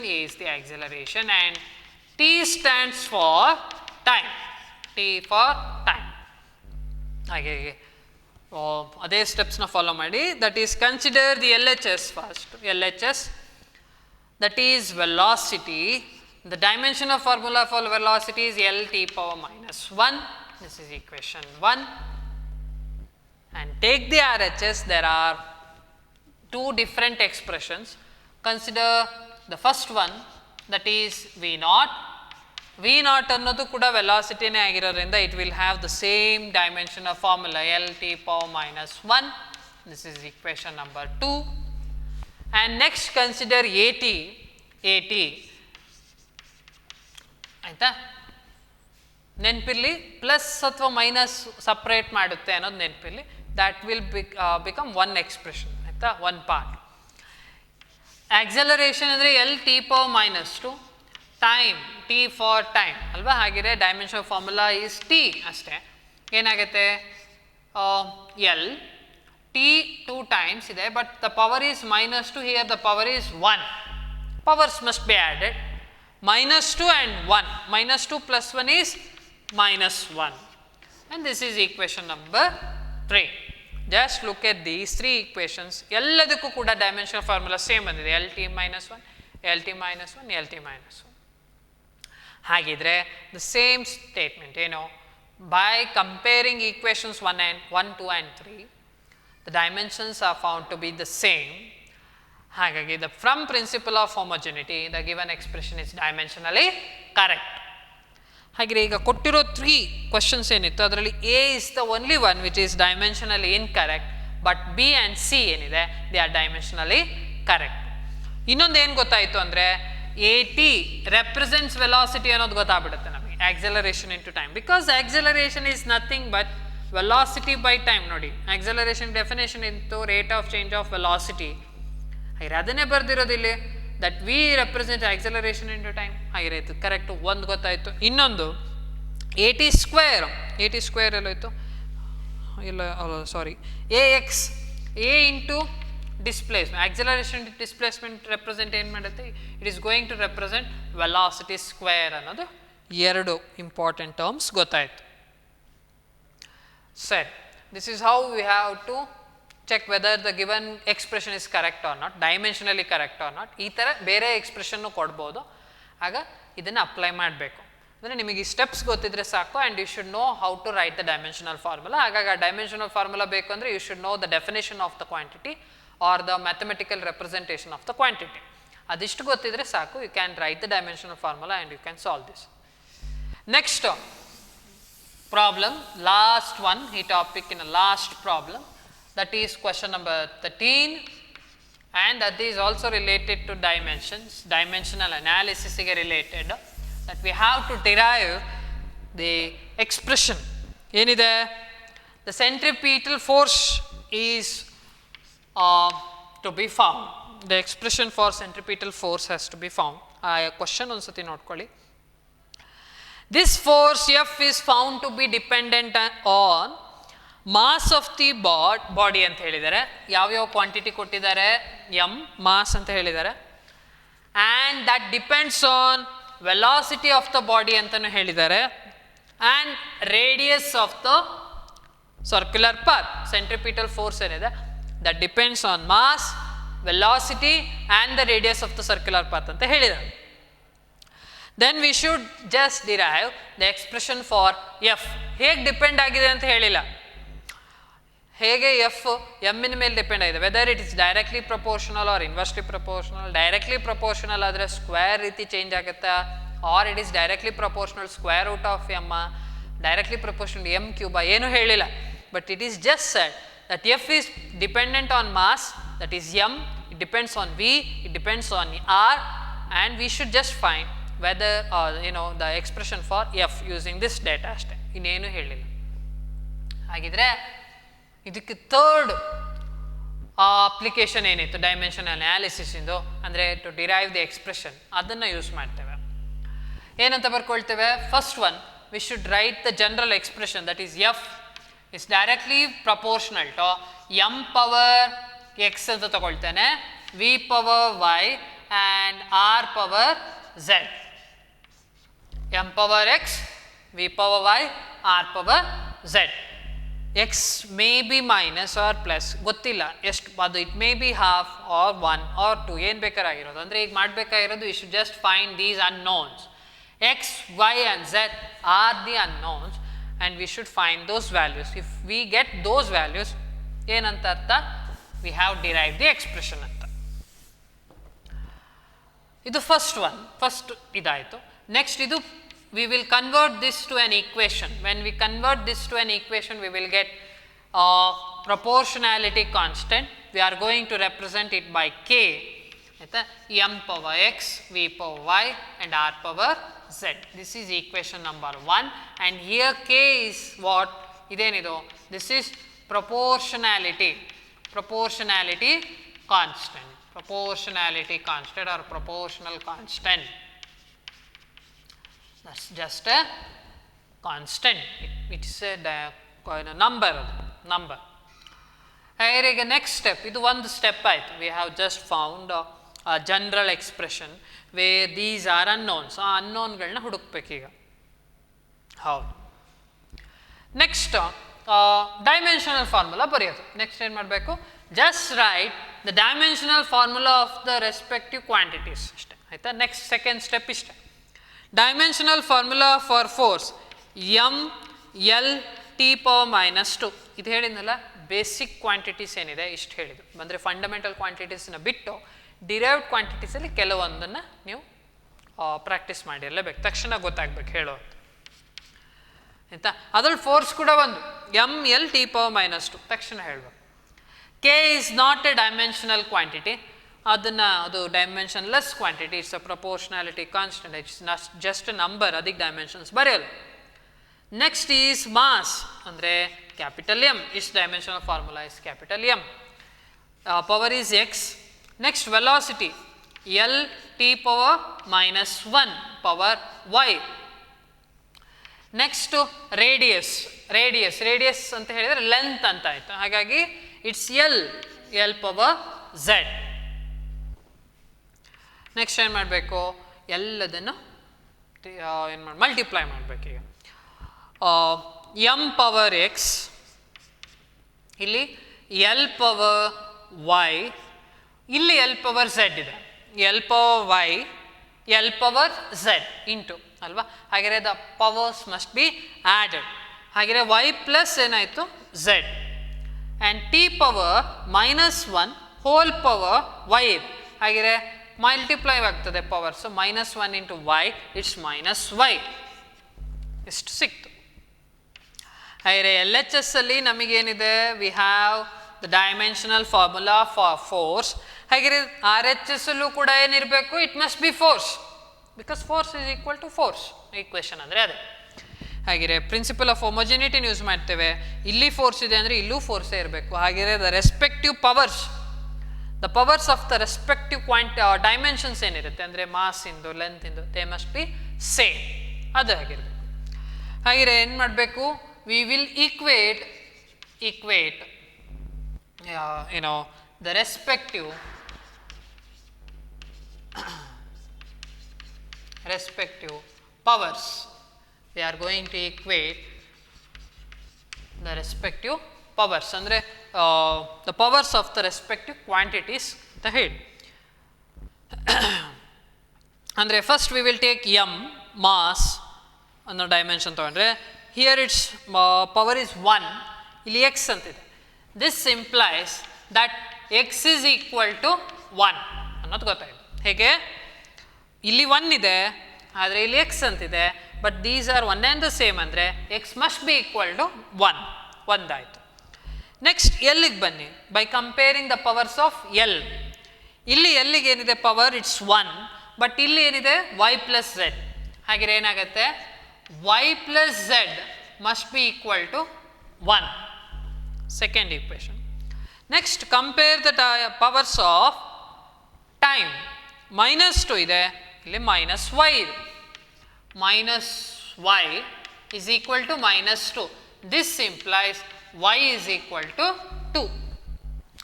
and T stands for time. ಹಾಗೆ ಅದೇ ಸ್ಟೆಪ್ಸ್ನ ಫಾಲೋ ಮಾಡಿ. That is consider the LHS first. LHS, that is velocity. The dimensional formula for velocity is LT power minus 1. This is equation 1. And take the RHS. There are two different expressions. Consider the first one, that is V naught. V naught ಅನ್ನೋದು ಕೂಡ ವೆಲಾಸಿಟಿನೇ ಆಗಿರೋದ್ರಿಂದ it will have the same dimensional formula, LT power minus 1. This is equation number 2. And next consider AT. ಆಯಿತಾ, ನೆನಪಿರಲಿ, plus ಅಥವಾ minus separate ಮಾಡುತ್ತೆ ಅನ್ನೋದು ನೆನಪಿರಲಿ. That will become one expression. ಆಯಿತಾ, ಒನ್ ಪಾರ್ಟ್. ಆಕ್ಸಲರೇಷನ್ ಅಂದರೆ LT power minus 2. Time, T for time ಅಲ್ವಾ. ಹಾಗಿದ್ರೆ ಡೈಮೆನ್ಷನ್ ಫಾರ್ಮುಲಾ ಈಸ್ T ಅಷ್ಟೇ. ಏನಾಗುತ್ತೆ, L T 2 times ಇದೆ, but the power is minus 2. Here the power is 1. Powers must be added. minus 2 and 1. minus 2 plus 1 is minus 1. And this is equation number 3. Just look at these three equations. ಎಲ್ಲದಕ್ಕೂ ಕೂಡ dimensional formula same ಬಂದಿದೆ, LT minus 1, LT minus 1, LT minus 1. ಹಾಗಿದ್ರೆ the same statement ಏನು, by comparing equations 1, 2 and 3, the dimensions are found to be the same. ಹಾಗಾಗಿ the from principle of homogeneity the given expression is dimensionally correct. ಹಾಗೆ ಈಗ ಕೊಟ್ಟಿರೋ 3 questions ಏನಿತ್ತು ಅದರಲ್ಲಿ A is the only one which is dimensionally incorrect, but B and C ಏನಿದೆ they are dimensionally correct. ಇನ್ನೊಂದು ಏನು ಗೊತ್ತಾಯಿತು ಅಂದರೆ ಎ ಟಿ ರೆಪ್ರೆಸೆಂಟ್ಸ್ ವೆಲಾಸಿಟಿ ಅನ್ನೋದು ಗೊತ್ತಾಗ್ಬಿಡುತ್ತೆ ನಮಗೆ, acceleration into time, because acceleration is nothing but velocity by time. ನೋಡಿ acceleration definition ಇತ್ತು rate of change of velocity, ಹಾಗೆ ಅದನ್ನೇ ಬರ್ದಿರೋದಿಲ್ಲಿ that V represent acceleration into time. ಹಾಗಿರಾಯಿತು, ಕರೆಕ್ಟು, ಒಂದು ಗೊತ್ತಾಯಿತು. ಇನ್ನೊಂದು ಎ ಟಿ ಸ್ಕ್ವೇರ್ ಎಲ್ಲೋಯ್ತು, ಇಲ್ಲ sorry, A X, A into displacement, acceleration displacement represent ಏನು ಮಾಡುತ್ತೆ, it is going to represent velocity square ಅನ್ನೋದು 2 ಇಂಪಾರ್ಟೆಂಟ್ ಟರ್ಮ್ಸ್ ಗೊತ್ತಾಯಿತು. ಸರಿ, this is how we have to check whether the given expression is correct or not, dimensionally correct or not. ಈ ಥರ ಬೇರೆ expression ಕೊಡ್ಬೋದು, ಆಗ ಇದನ್ನು ಅಪ್ಲೈ ಮಾಡಬೇಕು. ಅಂದರೆ ನಿಮಗೆ ಈ ಸ್ಟೆಪ್ಸ್ ಗೊತ್ತಿದ್ರೆ ಸಾಕು, and you should know how to write the dimensional formula. ಹಾಗಾಗಿ ಆ ಡೈಮೆನ್ಷನಲ್ ಫಾರ್ಮುಲಾ ಬೇಕು ಅಂದರೆ you should know the definition of the quantity or the mathematical representation of the quantity. ಅದಿಷ್ಟು ಗೊತ್ತಿದ್ರೆ ಸಾಕು, you can write the dimensional formula and you can solve this. Next problem, last one, he topic in a last problem, that is question number 13, and that is also related to dimensions, dimensional analysis ಗೆ related, that we have to derive the expression ಏನಿದೆ, the centripetal force is to be found, the expression for centripetal force has to be found. ಆ question ಒಂದ್ಸತಿ ನೋಡ್ಕೊಳ್ಳಿ. This force F is found to be dependent on mass of the body ಅಂತ ಹೇಳಿದ್ದಾರೆ. ಯಾವ್ಯಾವ quantity ಕೊಟ್ಟಿದ್ದಾರೆ, m mass ಅಂತ ಹೇಳಿದ್ದಾರೆ, and that depends on velocity of the body ಅಂತಲೂ ಹೇಳಿದ್ದಾರೆ, and radius of the circular path. Centripetal force ಏನಿದೆ that depends on mass, velocity and the radius of the circular path ಅಂತ ಹೇಳಿದ್ದಾರೆ. Then we should just derive the expression for F. ಹೇಗೆ depend ಆಗಿದೆ ಅಂತ ಹೇಳಿಲ್ಲ, ಹೇಗೆ ಎಫ್ ಎಮ್ಮಿನ ಮೇಲೆ ಡಿಪೆಂಡ್ ಆಗಿದೆ, whether it is directly proportional or inversely proportional. Directly proportional ಆದರೆ ಸ್ಕ್ವೇರ್ ರೀತಿ ಚೇಂಜ್ ಆಗುತ್ತಾ, or it is directly proportional square root of M, directly proportional M cube, ಏನೂ ಹೇಳಿಲ್ಲ. But it is just said that F is dependent on mass, that is M, it depends on V, it depends on R, and we should just find whether the expression for F using this data ಅಷ್ಟೇ, ಇನ್ನೇನು ಹೇಳಿಲ್ಲ. ಹಾಗಿದ್ರೆ ಇದಕ್ಕೆ third application ಏನಿತ್ತು dimension analysis ಇಂದು, ಅಂದರೆ to derive the expression, ಅದನ್ನು use ಮಾಡ್ತೇವೆ. ಏನಂತ ಬರ್ಕೊಳ್ತೇವೆ, first one we should write the general expression, that is F is directly proportional to m power x ಅಂತ ತಗೊಳ್ತೇನೆ, v power y and r power z. m power x, v power y, r power z. x may be minus or plus, ಗೊತ್ತಿಲ್ಲ ಎಷ್ಟು ಅದು, it may be half or 1 or 2, ಏನು ಬೇಕಾಗಿರೋದು. ಅಂದರೆ ಈಗ ಮಾಡಬೇಕಾಗಿರೋದು you should just find these unknowns. x, y and z are the unknowns and we should find those values. If we get those values ಏನಂತ ಅರ್ಥ, we have derive the expression ಅಂತ. ಇದು first one, first ಇದಾಯಿತು. Next ಇದು we will convert this to an equation. When we convert this to an equation, we will get proportionality constant. We are going to represent it by k, m power x, v power y and r power z. This is equation number 1, and here k is what, idenidu, this is proportionality constant, proportionality constant or proportional constant. That's just a constant, it is a number. ಈಗ next step, ಇದು ಒಂದು step ಆಯಿತು. We have just found a general expression way these are unknowns. ಆ ಅನ್ನೋನ್ಗಳನ್ನ ಹುಡುಕ್ಬೇಕೀಗ. ಹೌದು, next dimensional formula ಬರೆಯೋದು. Next ಏನು ಮಾಡಬೇಕು, just write the dimensional formula of the respective quantities ಅಷ್ಟೇ, ಆಯಿತಾ. ನೆಕ್ಸ್ಟ್ ಸೆಕೆಂಡ್ ಸ್ಟೆಪ್ ಇಷ್ಟೇ. Dimensional formula for force m l t power -2. ಇದು ಹೇಳಿದ್ನಲ್ಲ, ಬೇಸಿಕ್ ಕ್ವಾಂಟಿಟೀಸ್ ಏನಿದೆ ಇಷ್ಟು ಹೇಳಿದ್ದು. ಅಂದರೆ ಫಂಡಮೆಂಟಲ್ ಕ್ವಾಂಟಿಟೀಸ್ನ ಬಿಟ್ಟು ಡಿರೈವ್ಡ್ ಕ್ವಾಂಟಿಟೀಸಲ್ಲಿ ಕೆಲವೊಂದನ್ನು ನೀವು ಪ್ರಾಕ್ಟೀಸ್ ಮಾಡಿರಲೇಬೇಕು, ತಕ್ಷಣ ಗೊತ್ತಾಗಬೇಕು ಹೇಳೋ ಆಯಿತಾ. ಅದ್ರಲ್ಲಿ ಫೋರ್ಸ್ ಕೂಡ ಒಂದು mL(T⁻²) ತಕ್ಷಣ ಹೇಳಬೇಕು. K is not a dimensional quantity, ಅದು dimensionless quantity, it's a proportionality constant, it's just number, ಅದಕ್ಕೆ ಡೈಮೆನ್ಷನ್ಸ್ ಬರೆಯಲ್ಲ. ನೆಕ್ಸ್ಟ್ ಈಸ್ ಮಾಸ್ ಅಂದರೆ capital M, it's dimensional formula is capital M. Power is X. Next velocity L(T⁻⁻1) power Y. Next radius ಅಂತ ಹೇಳಿದರೆ length ಅಂತ ಆಯಿತು, ಹಾಗಾಗಿ it's L(Z). Next ಏನು ಮಾಡಬೇಕು, ಎಲ್ಲದನ್ನು ಮಲ್ಟಿಪ್ಲೈ ಮಾಡಬೇಕು. ಈಗ m ಪವರ್ ಎಕ್ಸ್, ಇಲ್ಲಿ L ಪವರ್ ವೈ, ಇಲ್ಲಿ L ಪವರ್ ಝೆಡ್ ಇದೆ, L power Y, L power Z into ಅಲ್ವಾ. ಹಾಗೆಯೇ the powers must be added. ಹಾಗೆಯೇ ವೈ ಪ್ಲಸ್ ಏನಾಯಿತು Z and T⁻⁻1 whole power Y ಇದೆ, ಹಾಗೆಯೇ ಮಲ್ಟಿಪ್ಲೈ ಆಗ್ತದೆ power. So -1 into Y, it's -y. ಇಷ್ಟು ಸಿಕ್ತು. ಹಾಗೆಯೇ LHS ಅಲ್ಲಿ ನಮಗೇನಿದೆ, we have the dimensional formula for force. ಹಾಗೆಯೇ RHS ಅಲ್ಲೂ ಕೂಡ ಏನಿರಬೇಕು, it must B force, because force is equal to force. Equation ಅಂದರೆ ಅದೇ. ಹಾಗೆಯೇ ಪ್ರಿನ್ಸಿಪಲ್ ಆಫ್ ಹೋಮೋಜಿನಿಟಿನ ಯೂಸ್ ಮಾಡ್ತೇವೆ. ಇಲ್ಲಿ ಫೋರ್ಸ್ ಇದೆ ಅಂದರೆ ಇಲ್ಲೂ ಫೋರ್ಸೇ ಇರಬೇಕು. ಹಾಗೆಯೇ the respective powers, the powers of the respective dimensions ಏನಿರುತ್ತೆ ಅಂದರೆ ಮಾಸ್ ಇಂದು ಲೆಂತ್ ಇಂದು, ದೇ ಮಸ್ಟ್ ಬಿ ಸೇಮ್, ಅದು ಆಗಿರಬೇಕು. ಹಾಗೆಯೇ ಏನು ಮಾಡಬೇಕು, we will equate the respective powers. We are going to equate the respective powers ಅಂದರೆ the powers of the respective quantities ಅಂತ ಹೇಳಿ. ಅಂದರೆ first we will take m mass ಅನ್ನೋ ಡೈಮೆನ್ಷನ್ ತೊಗೊಂಡ್ರೆ, ಹಿಯರ್ ಇಟ್ಸ್ ಪವರ್ ಇಸ್ 1, ಇಲ್ಲಿ x ಅಂತಿದೆ. This implies that x is equal to 1 ಅನ್ನೋದು ಗೊತ್ತಾಯಿತು. ಹೇಗೆ, ಇಲ್ಲಿ 1 ಇದೆ ಆದರೆ ಇಲ್ಲಿ x ಅಂತಿದೆ, but these are one and the same ಅಂದರೆ x must be equal to 1, ಒಂದಾಯಿತು. ನೆಕ್ಸ್ಟ್ ಎಲ್ಲಿಗೆ ಬನ್ನಿ, by comparing the powers of L. ಇಲ್ಲಿ ಎಲ್ಲಿಗೆ ಏನಿದೆ ಪವರ್, ಇಟ್ಸ್ 1, ಬಟ್ ಇಲ್ಲಿ ಏನಿದೆ y ಪ್ಲಸ್ ಝೆಡ್. ಹಾಗೆ ಏನಾಗುತ್ತೆ, y plus Z must be equal to 1, second equation. Next compare the powers of time. -2 ಇದೆ, ಇಲ್ಲಿ -y ಇದೆ. -y is equal to -2. This implies y is equal to 2.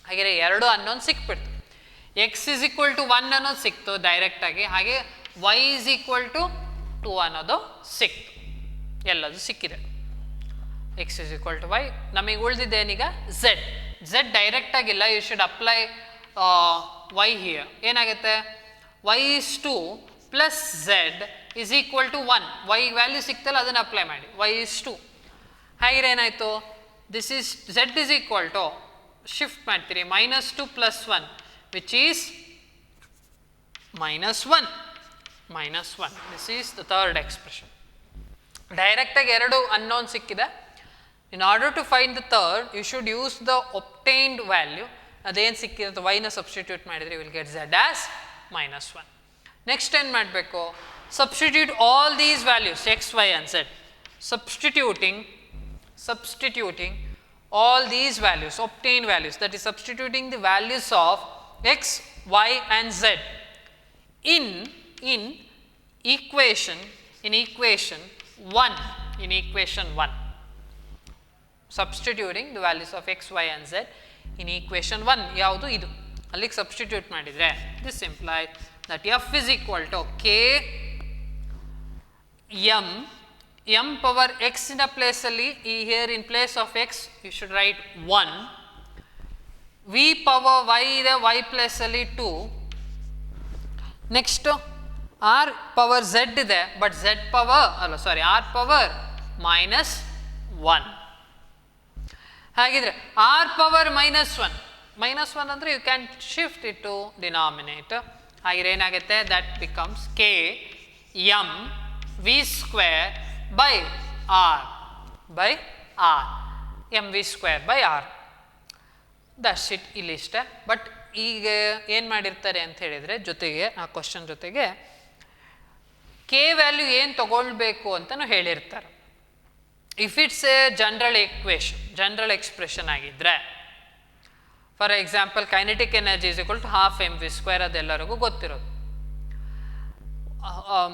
ಹಾಗೆ ಎರಡು ಅನ್ನೋದು ಸಿಕ್ಬಿಡ್ತು. x is equal to 1 ಅನ್ನೋದು ಸಿಕ್ತು ಡೈರೆಕ್ಟಾಗಿ, ಹಾಗೆ y is equal to 2 ಅನ್ನೋದು ಸಿಕ್ತು. ಎಲ್ಲದು ಸಿಕ್ಕಿದೆ. x is equal to y. ನಮಗೆ ಉಳಿದಿದ್ದೇನೀಗ z ಡೈರೆಕ್ಟ್ ಆಗಿಲ್ಲ, you should apply y here. ಏನಾಗುತ್ತೆ, y is 2 plus z is equal to 1. y value ಸಿಕ್ತಲ್ಲ ಅದನ್ನು ಅಪ್ಲೈ ಮಾಡಿ, y is 2. ಹಾಗೆ ಏನಾಯಿತು, this is z is equal to, shift ಮಾಡ್ತೀರಿ, -2 plus 1 which is -1. This is the third expression. ಡೈರೆಕ್ಟಾಗಿ ಎರಡು unknown ಸಿಕ್ಕಿದೆ. In order to find the third, you should use the obtained value. ಅದೇನು ಸಿಕ್ಕಿರುತ್ತೆ ವೈನ substitute ಮಾಡಿದರೆ will get z as -1. Next ಏನು ಮಾಡಬೇಕು, substitute all these values x, y and z. Substituting all these values, obtained values, that is substituting the values of x, y and z in equation 1. Substituting the values of x, y and z in equation 1. ಯಾವುದು ಇದು, ಅಲ್ಲಿಗೆ substitute ಮಾಡಿದರೆ this implies that f is equal to k m power x in a place ಅಲ್ಲಿ, here in place of x you should write 1. v power y ಇದೆ, y place ಅಲ್ಲಿ 2. Next r power z ಇದೆ, but z power ಅಲ್ಲ ಸಾರಿ r power -1. ಹಾಗಿದ್ರೆ r power -1 -1 ಅಂದರೆ you can shift it to denominator. ಹಾಗೆ ಏನಾಗುತ್ತೆ, that becomes K M V square by R M V square by R. That's it. ಇಲ್ಲಿ ಇಷ್ಟೇ. But ಈಗ ಏನು ಮಾಡಿರ್ತಾರೆ ಅಂತ ಹೇಳಿದರೆ, ಜೊತೆಗೆ ಆ ಕ್ವಶನ್ ಜೊತೆಗೆ ಕೆ ವ್ಯಾಲ್ಯೂ ಏನು ತಗೊಳ್ಬೇಕು ಅಂತಲೂ ಹೇಳಿರ್ತಾರೆ. If it's a general equation, general expression ಆಗಿದ್ದರೆ, for example kinetic energy is equal to half M V square, ಅದೆಲ್ಲರಿಗೂ ಗೊತ್ತಿರೋದು.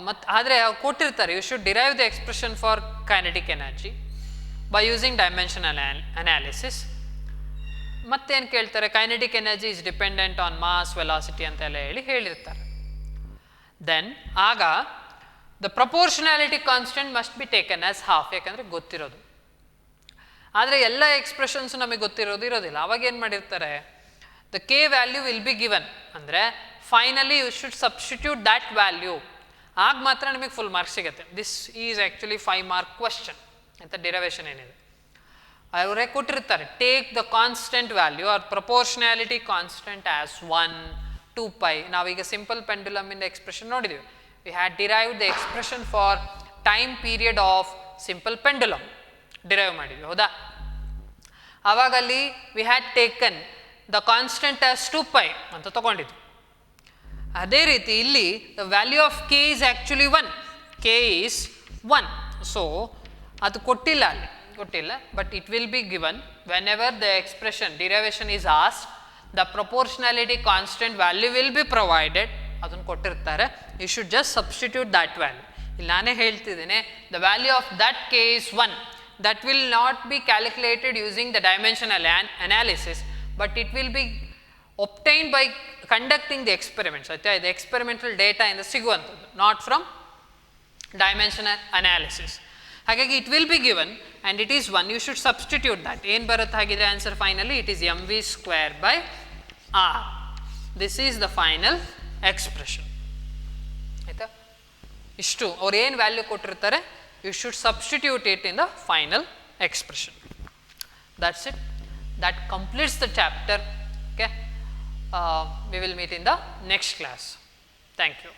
ಮತ್ತು ಆದರೆ ಕೊಟ್ಟಿರ್ತಾರೆ, you should derive the expression for kinetic energy by using dimensional analysis. ಮತ್ತೇನು ಕೇಳ್ತಾರೆ, kinetic energy is dependent on mass velocity ಅಂತೆಲ್ಲ ಹೇಳಿರ್ತಾರೆ. ದೆನ್ ಆಗ the proportionality constant must be taken as half, ಯಾಕಂದರೆ ಗೊತ್ತಿರೋದು. ಆದರೆ ಎಲ್ಲ ಎಕ್ಸ್ಪ್ರೆಷನ್ಸು ನಮಗೆ ಇರೋದಿಲ್ಲ. ಅವಾಗ ಏನು ಮಾಡಿರ್ತಾರೆ, the K value will be given, ಅಂದರೆ finally you should substitute that value, ಆಗ ಮಾತ್ರ ನಿಮಗೆ ಫುಲ್ ಮಾರ್ಕ್ಸ್ ಸಿಗುತ್ತೆ. This is actually 5 mark question ಅಂತ ಡಿರೈವೇಷನ್ ಏನಿದೆ ಅವರೇ ಕೊಟ್ಟಿರ್ತಾರೆ. Take the constant value or proportionality constant as 1, 2π. ನಾವೀಗ ಸಿಂಪಲ್ ಪೆಂಡುಲಮ್ ಇಂದ ಎಕ್ಸ್ಪ್ರೆಷನ್ ನೋಡಿದ್ದೀವಿ. We had derived the expression for time period of simple pendulum derive ಮಾಡಿದ್ವಿ, ಹೌದಾ? ಆವಾಗಲ್ಲಿ we had taken the constant as 2π ಅಂತ ತಗೊಂಡಿದ್ವಿ. ಅದೇ ರೀತಿ ಇಲ್ಲಿ the value of K is actually 1, K is 1. So ಅದು ಕೊಟ್ಟಿಲ್ಲ, but it will be given whenever the expression derivation is asked, the proportionality constant value will be provided. ಅದನ್ನು ಕೊಟ್ಟಿರ್ತಾರೆ, you should just substitute that value. ಇಲ್ಲಿ ನಾನೇ ಹೇಳ್ತಿದ್ದೇನೆ, the value of that K is 1, that will not be calculated using the dimensional analysis, but it will be obtained by conducting the experiments. The experimental data in the ಸಿಗುವಂಥದ್ದು, not from dimensional analysis. ಹಾಗಾಗಿ it will be given and it is 1. You should substitute that. ಏನು ಬರುತ್ತೆ ಹಾಗಿದ್ರೆ answer finally? It is M V square by R. This is the final expression. ಆಯಿತಾ? ಇಷ್ಟು ಅವ್ರು ಏನು value ಕೊಟ್ಟಿರ್ತಾರೆ, you should substitute it in the final expression. That's it. That completes the chapter. Okay. We will meet in the next class. Thank you.